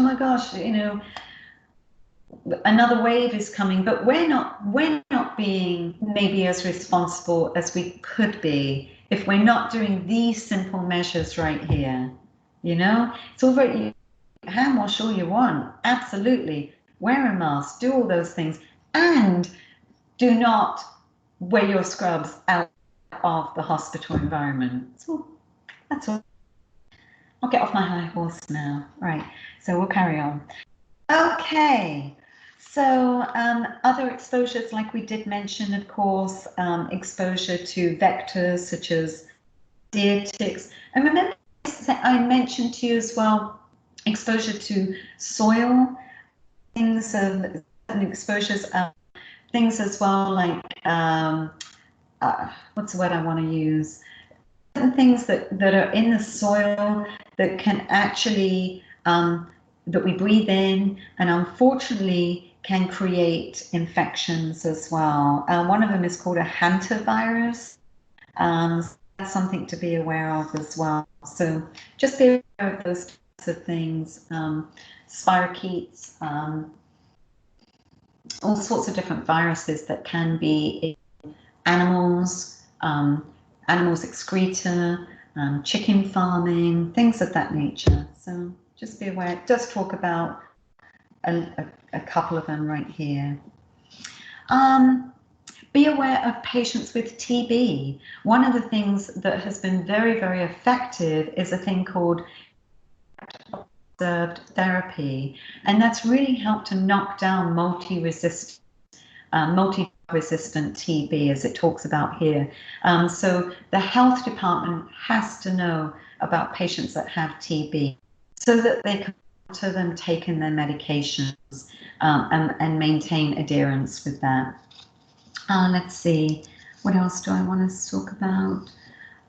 another wave is coming, but we're not being maybe as responsible as we could be if we're not doing these simple measures right here. It's all very, hand wash all you want, absolutely, wear a mask, do all those things, and do not wear your scrubs out of the hospital environment. So that's all. I'll get off my high horse now. Right, so we'll carry on. Okay, so other exposures, like we did mention, of course, exposure to vectors such as deer ticks. And remember, I mentioned to you as well, exposure to soil, things of exposures, things as well like, what's the word I want to use? Certain things that are in the soil that can actually, that we breathe in, and unfortunately can create infections as well. One of them is called a hantavirus. That's something to be aware of as well. So just be aware of those types of things. Spirochetes, all sorts of different viruses that can be in animals, animals excreta, chicken farming, things of that nature. So just be aware. It does talk about a couple of them right here. Be aware of patients with TB. One of the things that has been very, very effective is a thing called observed therapy, and that's really helped to knock down multi-resistant TB, as it talks about here. So the health department has to know about patients that have TB so that they can monitor them taking their medications and maintain adherence with that. Let's see, what else do I want to talk about?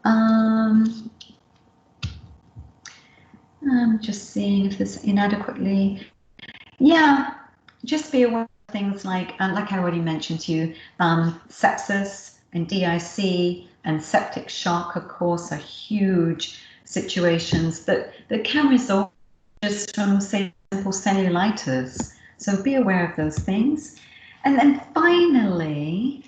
I'm just seeing if there's inadequately. Yeah, just be aware of things like I already mentioned to you, sepsis and DIC and septic shock, of course, are huge situations that can result just from, say, simple cellulitis. So be aware of those things. And then finally,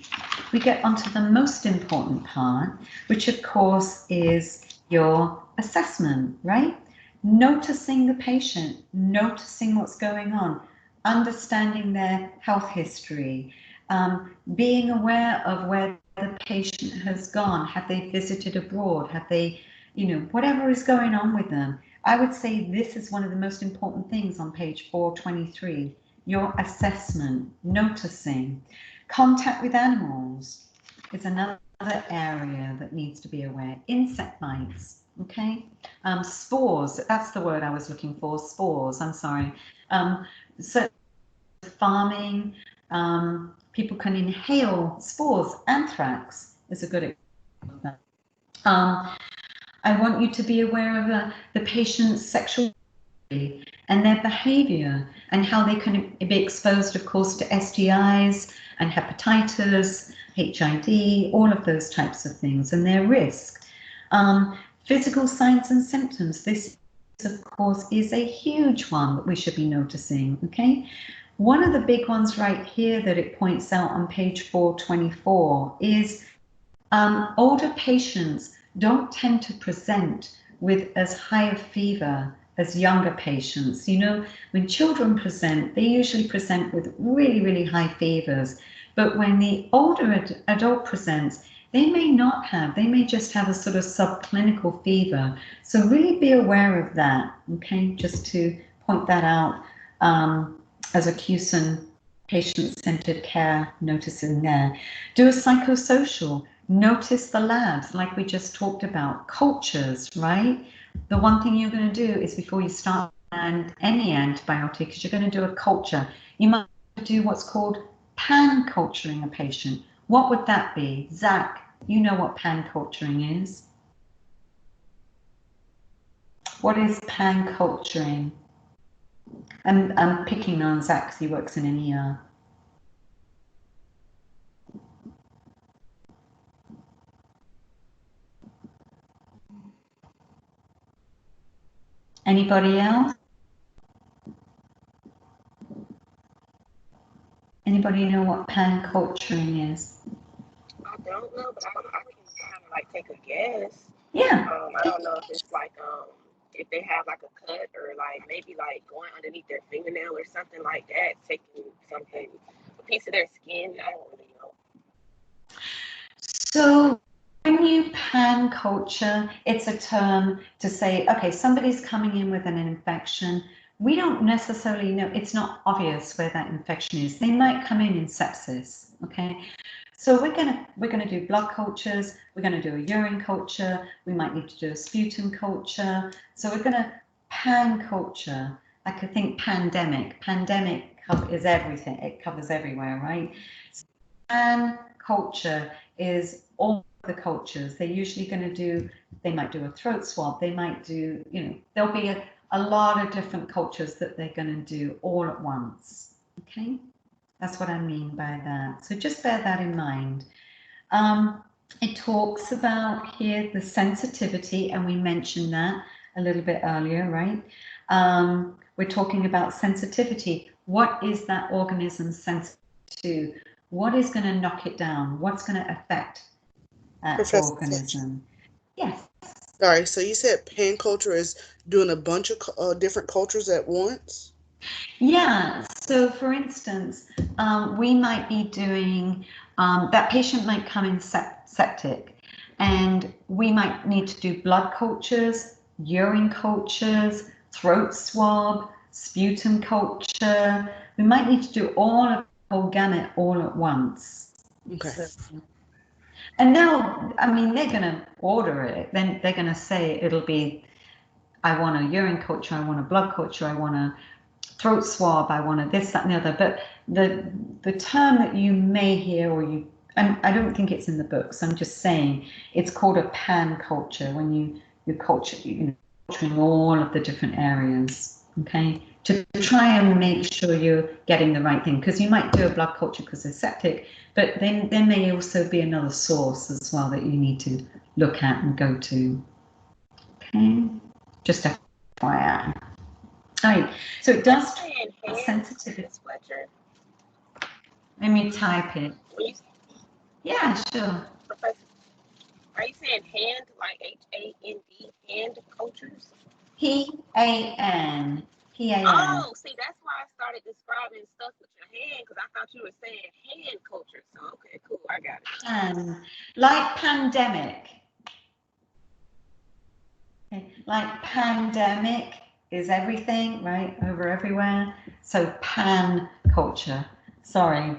we get onto the most important part, which of course is your assessment, right? Noticing the patient, noticing what's going on, understanding their health history, being aware of where the patient has gone. Have they visited abroad? Have they, whatever is going on with them. I would say this is one of the most important things on page 423. Your assessment, noticing. Contact with animals is another area that needs to be aware. Insect bites, okay? Spores, that's the word I was looking for, spores, I'm sorry. So farming, people can inhale spores. Anthrax is a good example of that. I want you to be aware of the patient's sexual and their behavior and how they can be exposed, of course, to STIs and hepatitis, HIV, all of those types of things, and their risk. Physical signs and symptoms. This of course, is a huge one that we should be noticing, okay? One of the big ones right here that it points out on page 424 is older patients don't tend to present with as high a fever as younger patients. You know, when children present, they usually present with really, really high fevers. But when the older adult presents, they may not have, they may just have a sort of subclinical fever. So really be aware of that, okay? Just to point that out as a CUSIN patient-centered care noticing there. Do a psychosocial, notice the labs like we just talked about, cultures, right? The one thing you're going to do is before you start any antibiotic is you're going to do a culture. You might do what's called pan-culturing a patient. What would that be? Zach, you know what pan-culturing is. What is pan-culturing? I'm picking on Zach because he works in an ER. Anybody else? Anybody know what pan-culturing is? I don't know, but I can kind of like take a guess. Yeah. I don't know if it's like if they have like a cut or like maybe like going underneath their fingernail or something like that, taking something, a piece of their skin. I don't really know. So when you pan culture, it's a term to say, okay, somebody's coming in with an infection. We don't necessarily know, it's not obvious where that infection is. They might come in sepsis, okay? So we're gonna do blood cultures, we're gonna do a urine culture, we might need to do a sputum culture. So we're gonna pan culture. I could think pandemic. Pandemic is everything, it covers everywhere, right? So pan culture is all the cultures. They're usually gonna do, they might do a throat swab, they might do, you know, there'll be a lot of different cultures that they're gonna do all at once, okay? That's what I mean by that. So just bear that in mind. It talks about here the sensitivity, and we mentioned that a little bit earlier, right? We're talking about sensitivity. What is that organism sensitive to? What is going to knock it down? What's going to affect that organism? Yes. Sorry, so you said pan culture is doing a bunch of different cultures at once? Yeah, so for instance, we might be doing, that patient might come in septic, and we might need to do blood cultures, urine cultures, throat swab, sputum culture. We might need to do all of the whole gamut all at once. Okay. So, and now, I mean, they're going to order it. Then they're going to say it'll be, I want a urine culture, I want a blood culture, I want a throat swab, I want to this, that, and the other. But the term that you may hear, or you, and I don't think it's in the books, I'm just saying it's called a pan culture when you culture, you know, culturing all of the different areas, okay, to try and make sure you're getting the right thing, because you might do a blood culture because they're septic, but then there may also be another source as well that you need to look at and go to, okay, just FYI. All right, so it does sensitivity. Let me type it. Yeah, sure. Professor, are you saying hand, like HAND, hand cultures? P-A-N. P-A-N. Oh, see, that's why I started describing stuff with your hand, because I thought you were saying hand culture. So, okay, cool, I got it. Pan, like pandemic. Okay. Like pandemic is everything, right, over everywhere. So pan culture. Sorry,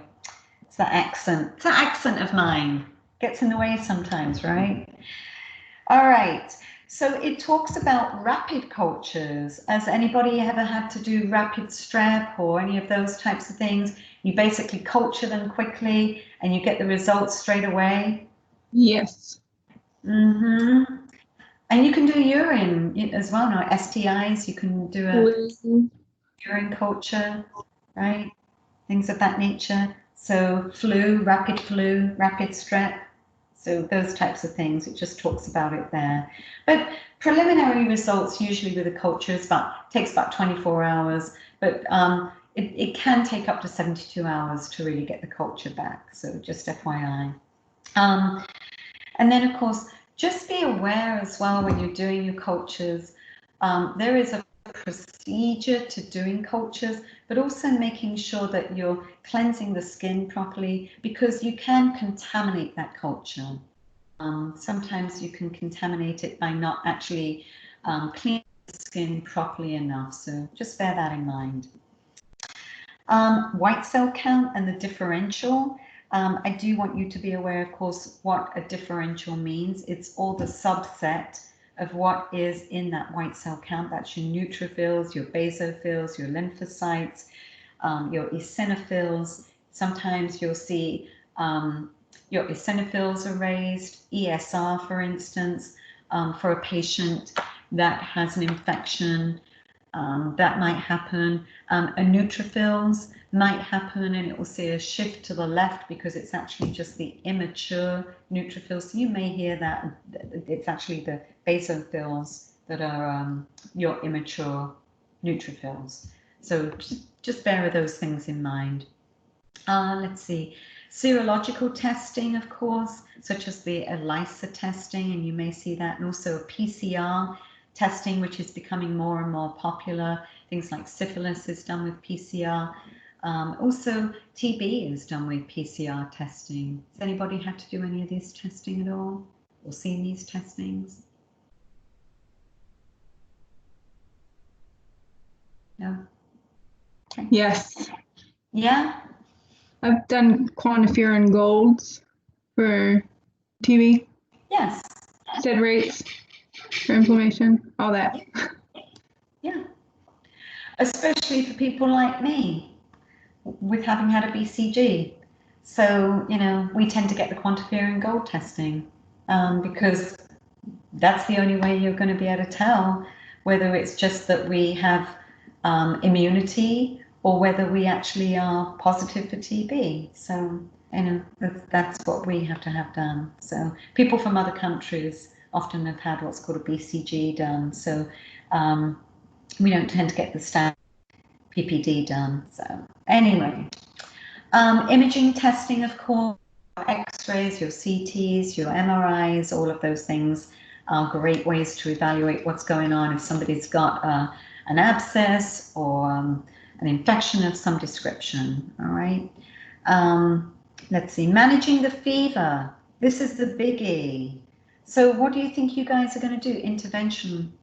it's that accent. It's that accent of mine. Gets in the way sometimes, right? All right. So it talks about rapid cultures. Has anybody ever had to do rapid strep or any of those types of things? You basically culture them quickly and you get the results straight away? Yes. Mm-hmm. And you can do urine as well, no? STIs, you can do a urine culture, right? Things of that nature. So flu, rapid strep. So those types of things, it just talks about it there. But preliminary results usually with a culture takes about 24 hours, but it can take up to 72 hours to really get the culture back. So just FYI. And then, of course, just be aware as well when you're doing your cultures. There is a procedure to doing cultures, but also making sure that you're cleansing the skin properly, because you can contaminate that culture. Sometimes you can contaminate it by not actually cleaning the skin properly enough. So just bear that in mind. White cell count and the differential. I do want you to be aware, of course, what a differential means. It's all the subset of what is in that white cell count. That's your neutrophils, your basophils, your lymphocytes, your eosinophils. Sometimes you'll see your eosinophils are raised, ESR, for instance, for a patient that has an infection. That might happen. A neutrophils might happen, and it will see a shift to the left because it's actually just the immature neutrophils. So you may hear that it's actually the basophils that are your immature neutrophils. So just bear those things in mind. Let's see. Serological testing, of course, such as the ELISA testing, and you may see that, and also a PCR testing, which is becoming more and more popular. Things like syphilis is done with PCR. Also, TB is done with PCR testing. Has anybody had to do any of these testing at all, or seen these testings? No? Okay. Yes. Yeah? I've done quantiferin golds for TB. Yes. Sed rates for inflammation, all that. Yeah. Especially for people like me, with having had a BCG. So, you know, we tend to get the quantiferin gold testing because that's the only way you're going to be able to tell whether it's just that we have immunity or whether we actually are positive for TB. So, you know, that's what we have to have done. So people from other countries often have had what's called a BCG done. So we don't tend to get the standard PPD done. So anyway, imaging testing, of course, X-rays, your CTs, your MRIs, all of those things are great ways to evaluate what's going on. If somebody's got an abscess or an infection of some description, all right? Let's see, managing the fever. This is the biggie. So what do you think you guys are going to do? Intervention.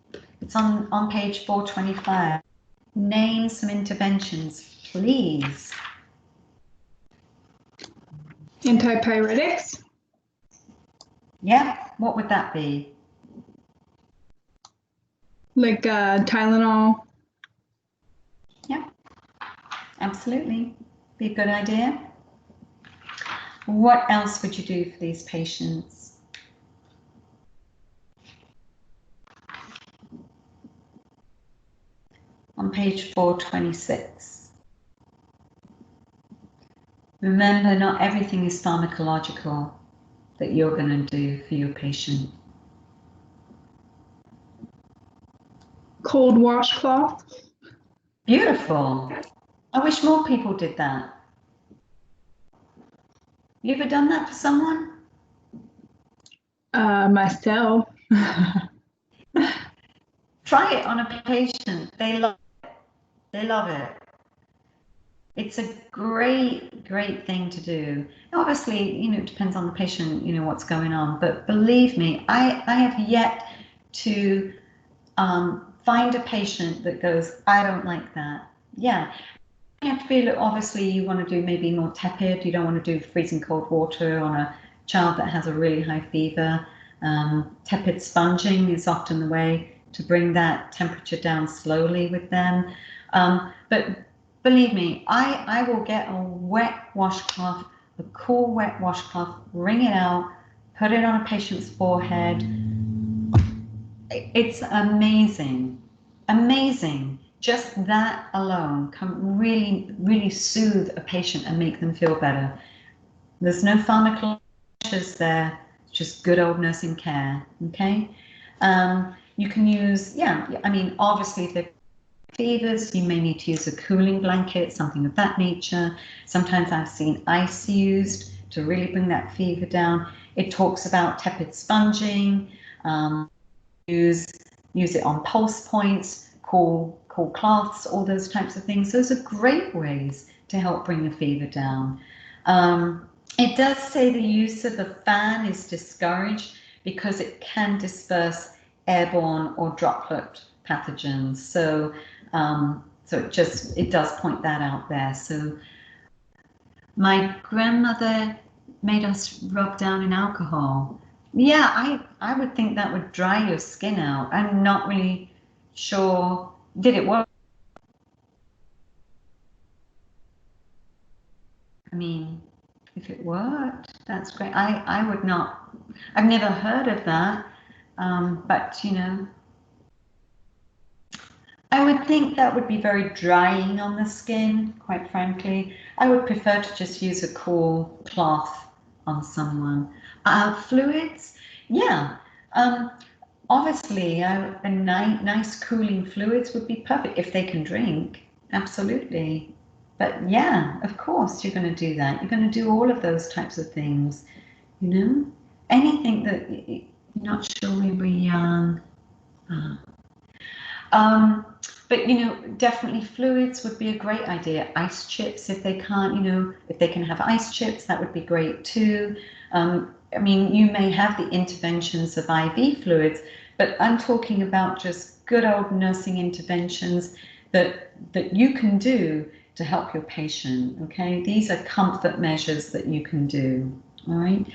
It's on page 425. Name some interventions, please. Antipyretics? Yeah, what would that be? Like Tylenol? Yeah, absolutely. Be a good idea. What else would you do for these patients? On page 426. Remember, not everything is pharmacological that you're going to do for your patient. Cold washcloth? Beautiful. I wish more people did that. You ever done that for someone? Myself. Try it on a patient. They love it. They love it. It's a great, great thing to do. Obviously, you know, it depends on the patient, you know, what's going on. But believe me, I have yet to find a patient that goes, I don't like that. Yeah. You have to be, obviously, you want to do maybe more tepid. You don't want to do freezing cold water on a child that has a really high fever. Tepid sponging is often the way to bring that temperature down slowly with them. But believe me, I will get a wet washcloth, a cool wet washcloth, wring it out, put it on a patient's forehead. It's amazing, amazing. Just that alone can really, really soothe a patient and make them feel better. There's no pharmacology there, just good old nursing care, okay? You can use, I mean, obviously if they're fevers, you may need to use a cooling blanket, something of that nature. Sometimes I've seen ice used to really bring that fever down. It talks about tepid sponging, use it on pulse points, cool cloths, all those types of things. Those are great ways to help bring the fever down. It does say the use of a fan is discouraged because it can disperse airborne or droplet pathogens. So, it does point that out there. So, my grandmother made us rub down in alcohol. Yeah, I would think that would dry your skin out. I'm not really sure. Did it work? I mean, if it worked, that's great. I would not. I've never heard of that. But you know, I would think that would be very drying on the skin, quite frankly. I would prefer to just use a cool cloth on someone. Fluids, yeah. Obviously, a nice cooling fluids would be perfect if they can drink, absolutely. But yeah, of course you're going to do that. You're going to do all of those types of things, you know? Anything that you're not sure we were young. But you know, definitely fluids would be a great idea. Ice chips, if they can't, you know, if they can have ice chips, that would be great too. I mean, you may have the interventions of IV fluids, but I'm talking about just good old nursing interventions that you can do to help your patient, okay? These are comfort measures that you can do, all right?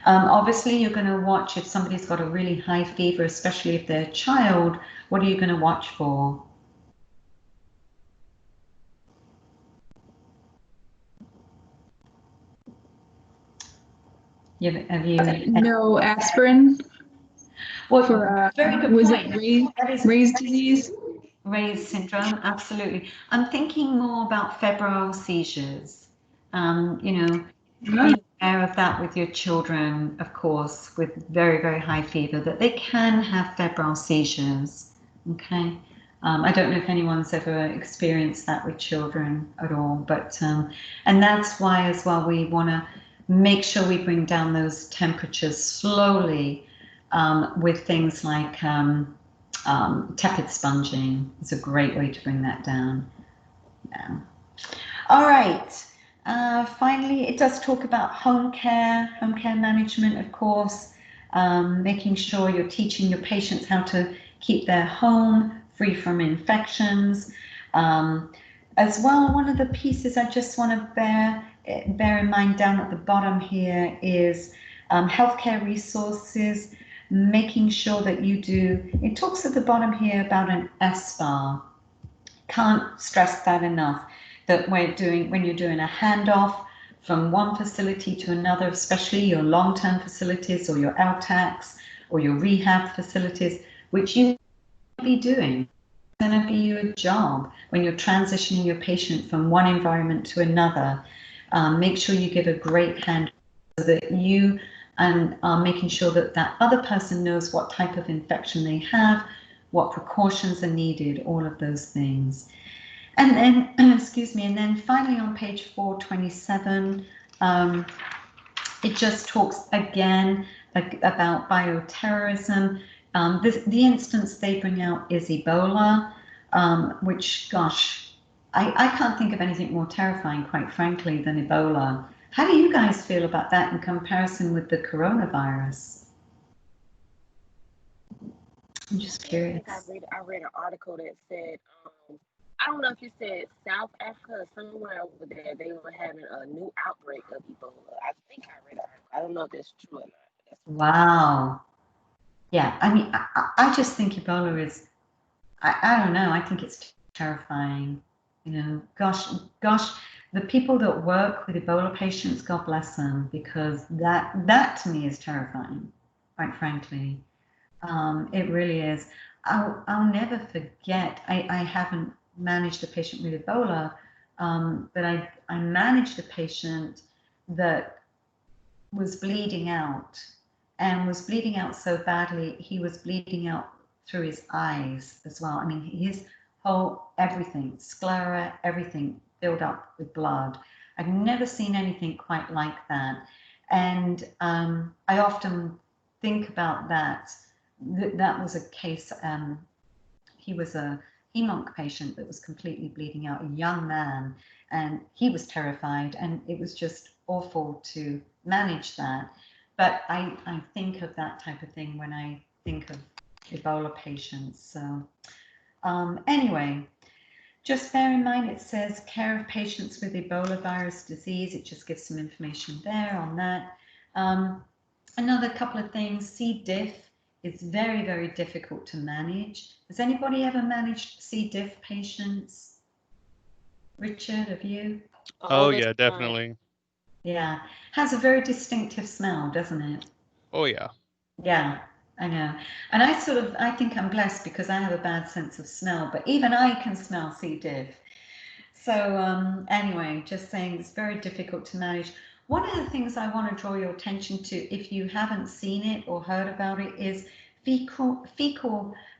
Obviously, you're going to watch if somebody's got a really high fever, especially if they're a child. What are you going to watch for? Have you no aspirin? Well, for very good was point. it Ray's disease? Ray's syndrome, absolutely. I'm thinking more about febrile seizures. You know, be aware of that with your children, of course, with very, very high fever, that they can have febrile seizures, okay? I don't know if anyone's ever experienced that with children at all, but, and that's why as well we want to make sure we bring down those temperatures slowly with things like tepid sponging. Is a great way to bring that down. Yeah. All right. Finally, it does talk about home care management, of course, making sure you're teaching your patients how to keep their home free from infections. As well, one of the pieces I just want to bear in mind down at the bottom here is healthcare resources, making sure that you do, it talks at the bottom here about an SBAR. Can't stress that enough, that when you're doing a handoff from one facility to another, especially your long-term facilities or your LTACs or your rehab facilities, which you be doing. It's going to be your job when you're transitioning your patient from one environment to another. Make sure you give a great hand so that you are making sure that that other person knows what type of infection they have, what precautions are needed, all of those things. And then, excuse me, and then finally on page 427, it just talks again about bioterrorism. The instance they bring out is Ebola, which, gosh, I can't think of anything more terrifying, quite frankly, than Ebola. How do you guys feel about that in comparison with the coronavirus? I'm just curious. I read an article that said, I don't know if you said South Africa or somewhere over there, they were having a new outbreak of Ebola. I think I read an article. I don't know if that's true or not. Wow. Yeah, I mean, I just think Ebola is, I don't know, I think it's terrifying. You know, gosh, the people that work with Ebola patients, God bless them, because that to me is terrifying, quite frankly. It really is. I'll never forget, I haven't managed a patient with Ebola, but I managed a patient that was bleeding out. and was bleeding out so badly. He was bleeding out through his eyes as well. I mean, his whole everything, sclera, everything filled up with blood. I've never seen anything quite like that. And I often think about that. That was a case, he was a hem-onc patient that was completely bleeding out, a young man, and he was terrified, and it was just awful to manage that. But I think of that type of thing when I think of Ebola patients. So anyway, just bear in mind, it says care of patients with Ebola virus disease. It just gives some information there on that. Another couple of things, C. diff is very, very difficult to manage. Has anybody ever managed C. diff patients? Richard, have you? Oh yeah, definitely. Yeah, has a very distinctive smell, doesn't it? Oh yeah. Yeah, I know. And I think I'm blessed because I have a bad sense of smell, but even I can smell C. diff. So anyway, just saying it's very difficult to manage. One of the things I want to draw your attention to, if you haven't seen it or heard about it, is fecal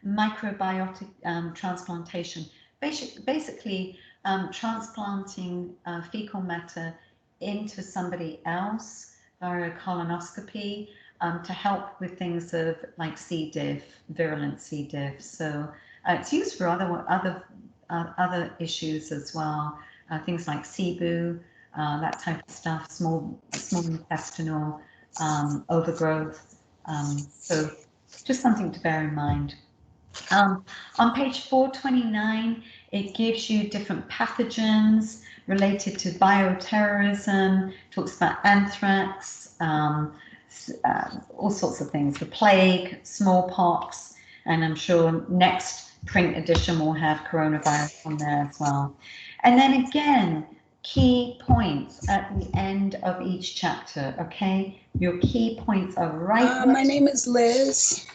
microbiotic transplantation. Basically, transplanting fecal matter into somebody else via colonoscopy to help with things of like C. diff, virulent C. diff. So it's used for other issues as well, things like SIBO, that type of stuff, small intestinal overgrowth. So just something to bear in mind. On page 429, it gives you different pathogens related to bioterrorism, talks about anthrax, all sorts of things, the plague, smallpox, and I'm sure next print edition will have coronavirus on there as well. And then again, key points at the end of each chapter, okay? Your key points are right My name is Liz.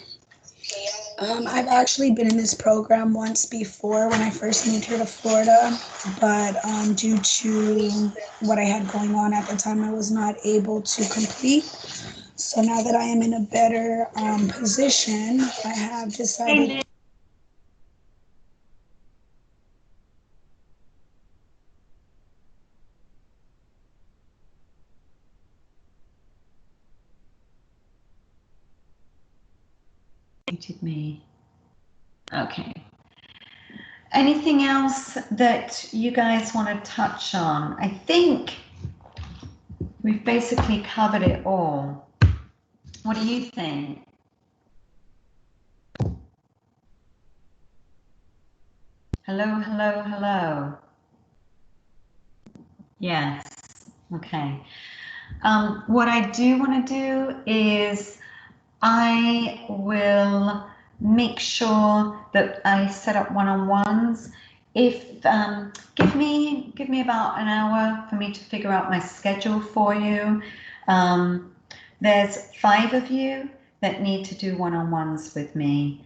I've actually been in this program once before when I first moved here to Florida, but due to what I had going on at the time, I was not able to complete. So now that I am in a better position, I have decided. Muted me. Okay. Anything else that you guys want to touch on? I think we've basically covered it all. What do you think? Hello, hello, hello. Yes. Okay. What I do want to do is I will make sure that I set up one-on-ones. If give me about an hour for me to figure out my schedule for you. There's 5 of you that need to do one-on-ones with me.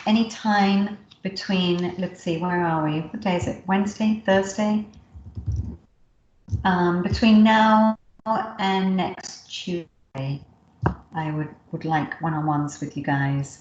Anytime between, let's see, where are we? What day is it? Wednesday, Thursday? Between now and next Tuesday, I would like one-on-ones with you guys.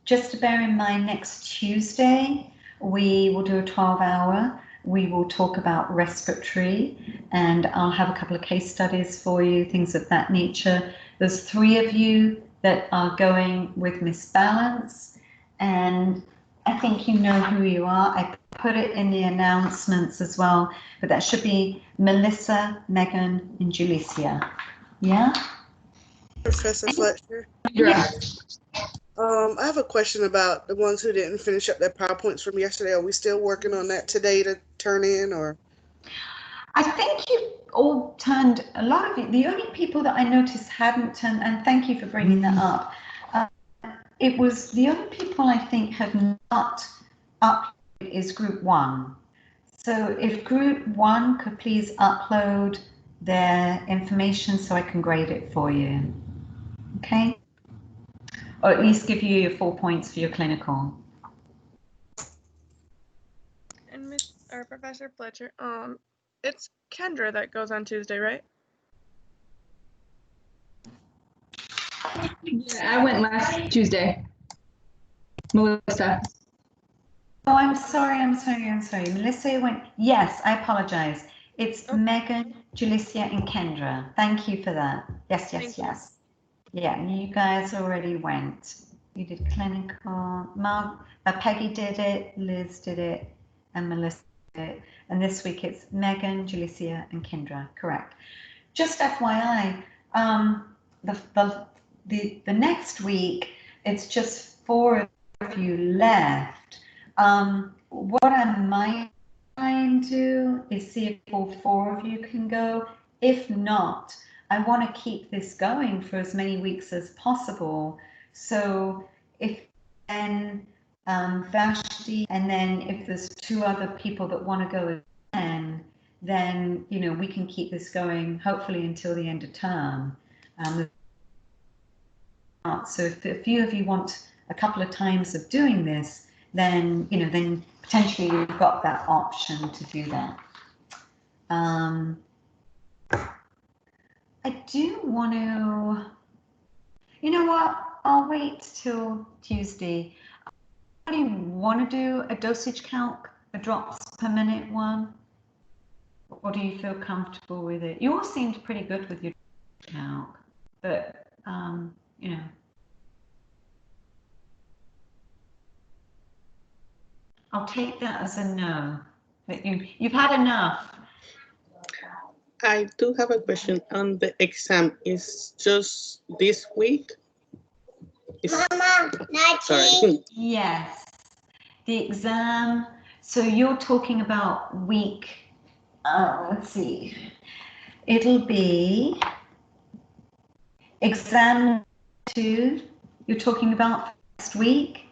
Just to bear in mind, next Tuesday, we will do a 12-hour. We will talk about respiratory, and I'll have a couple of case studies for you, things of that nature. There's 3 of you that are going with Miss Balance, and I think you know who you are. I put it in the announcements as well, but that should be Melissa, Megan, and Julicia. Yeah? Professor Fletcher. Yes. I have a question about the ones who didn't finish up their PowerPoints from yesterday. Are we still working on that today to turn in, or? I think you all turned, a lot of you, the only people that I noticed hadn't turned, and thank you for bringing that up. It was the only people I think have not uploaded is group 1. So if group 1 could please upload their information so I can grade it for you. Okay? Or at least give you your 4 points for your clinical. And Professor Fletcher, it's Kendra that goes on Tuesday, right? Yeah, I went last Tuesday. Melissa. Oh, I'm sorry. Melissa went, yes, I apologize. It's Megan, Julicia, and Kendra. Thank you for that. Yes. Yeah, you guys already went. You did clinical. Peggy did it, Liz did it, and Melissa did it. And this week it's Megan, Julicia, and Kendra. Correct. Just FYI, the next week it's just 4 of you left. What I might try and do is see if all 4 of you can go. If not, I want to keep this going for as many weeks as possible. So if then Vashti, and then if there's 2 other people that want to go again, then we can keep this going hopefully until the end of term. So if a few of you want a couple of times of doing this, then then potentially you've got that option to do that. I do want to, I'll wait till Tuesday. Do you want to do a dosage count, a drops per minute one? Or do you feel comfortable with it? You all seemed pretty good with your count, but I'll take that as a no. That you've had enough. I do have a question on the exam. Is just this week? Mama, sorry. Yes, the exam. So you're talking about week. Let's see. It'll be exam 2. You're talking about next week.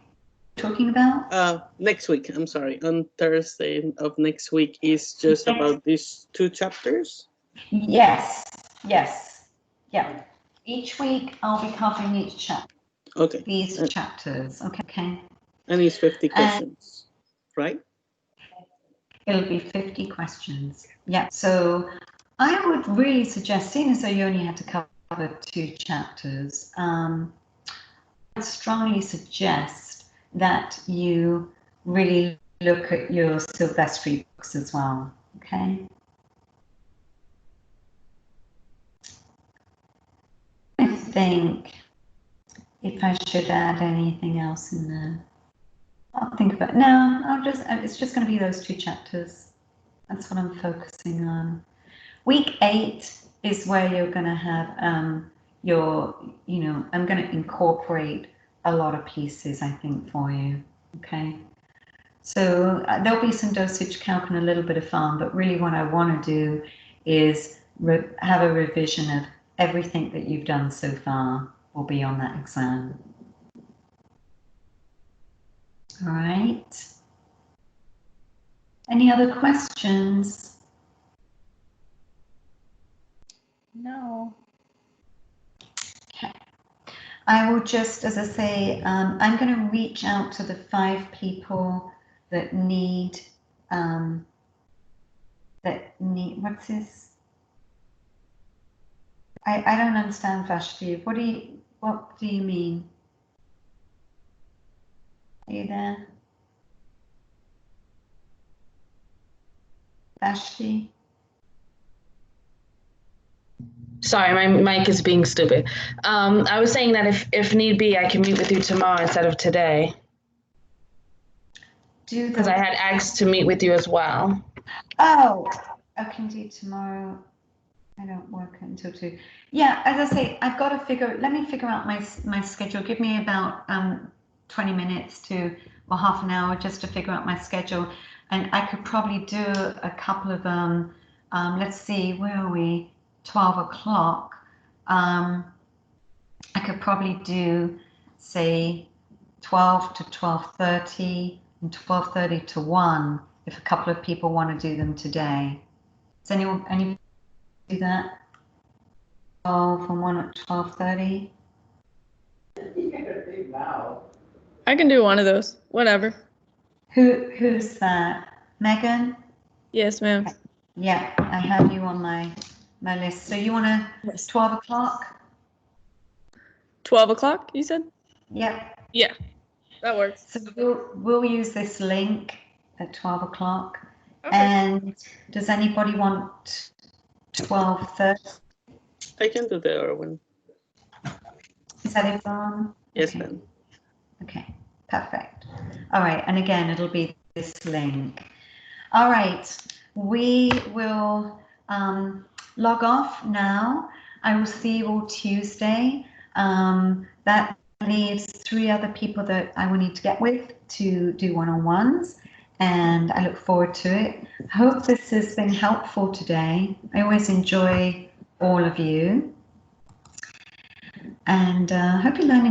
Talking about? Next week. I'm sorry. On Thursday of next week is just about these 2 chapters. Yes. Yeah. Each week I'll be covering each chapter. Okay. These chapters. Okay. And it's 50 questions, right? It'll be 50 questions. Yeah. So I would really suggest, seeing as though you only had to cover 2 chapters, I would strongly suggest that you really look at your Silvestri books as well. Okay. I think if I should add anything else in there. I'll think about it. No, it's just going to be those 2 chapters. That's what I'm focusing on. Week 8 is where you're going to have I'm going to incorporate a lot of pieces, I think, for you. Okay. So there'll be some dosage calc and a little bit of fun, but really what I want to do is have a revision of everything that you've done so far will be on that exam. All right. Any other questions? No. Okay. I will just, as I say, I'm going to reach out to the 5 people that need, what's this? I don't understand, Vashti. What do you mean? Are you there? Vashti? Sorry, my mic is being stupid. I was saying that if need be, I can meet with you tomorrow instead of today. Because I had asked to meet with you as well. Oh, I can do tomorrow. I don't work until 2. Yeah, as I say, I've got to let me figure out my schedule. Give me about 20 minutes to, or half an hour just to figure out my schedule. And I could probably do a couple of, let's see, where are we? 12 o'clock. I could probably do, say, 12 to 12:30 and 12:30 to 1 if a couple of people want to do them today. Does anyone do that? 12 and 1 at 12:30? I can do one of those. Whatever. Who's that? Megan? Yes, ma'am. Yeah, I have you on my list. So you want to 12 o'clock? 12 o'clock, you said? Yeah. Yeah, that works. So we'll use this link at 12 o'clock. Okay. And does anybody want 12:30? I can do the other one. Is that it, Ron? Yes, Okay. ma'am. Okay, perfect. All right, and again, it'll be this link. All right, we will log off now. I will see you all Tuesday. That leaves 3 other people that I will need to get with to do one-on-ones, and I look forward to it. Hope this has been helpful today. I always enjoy all of you, and hope you're learning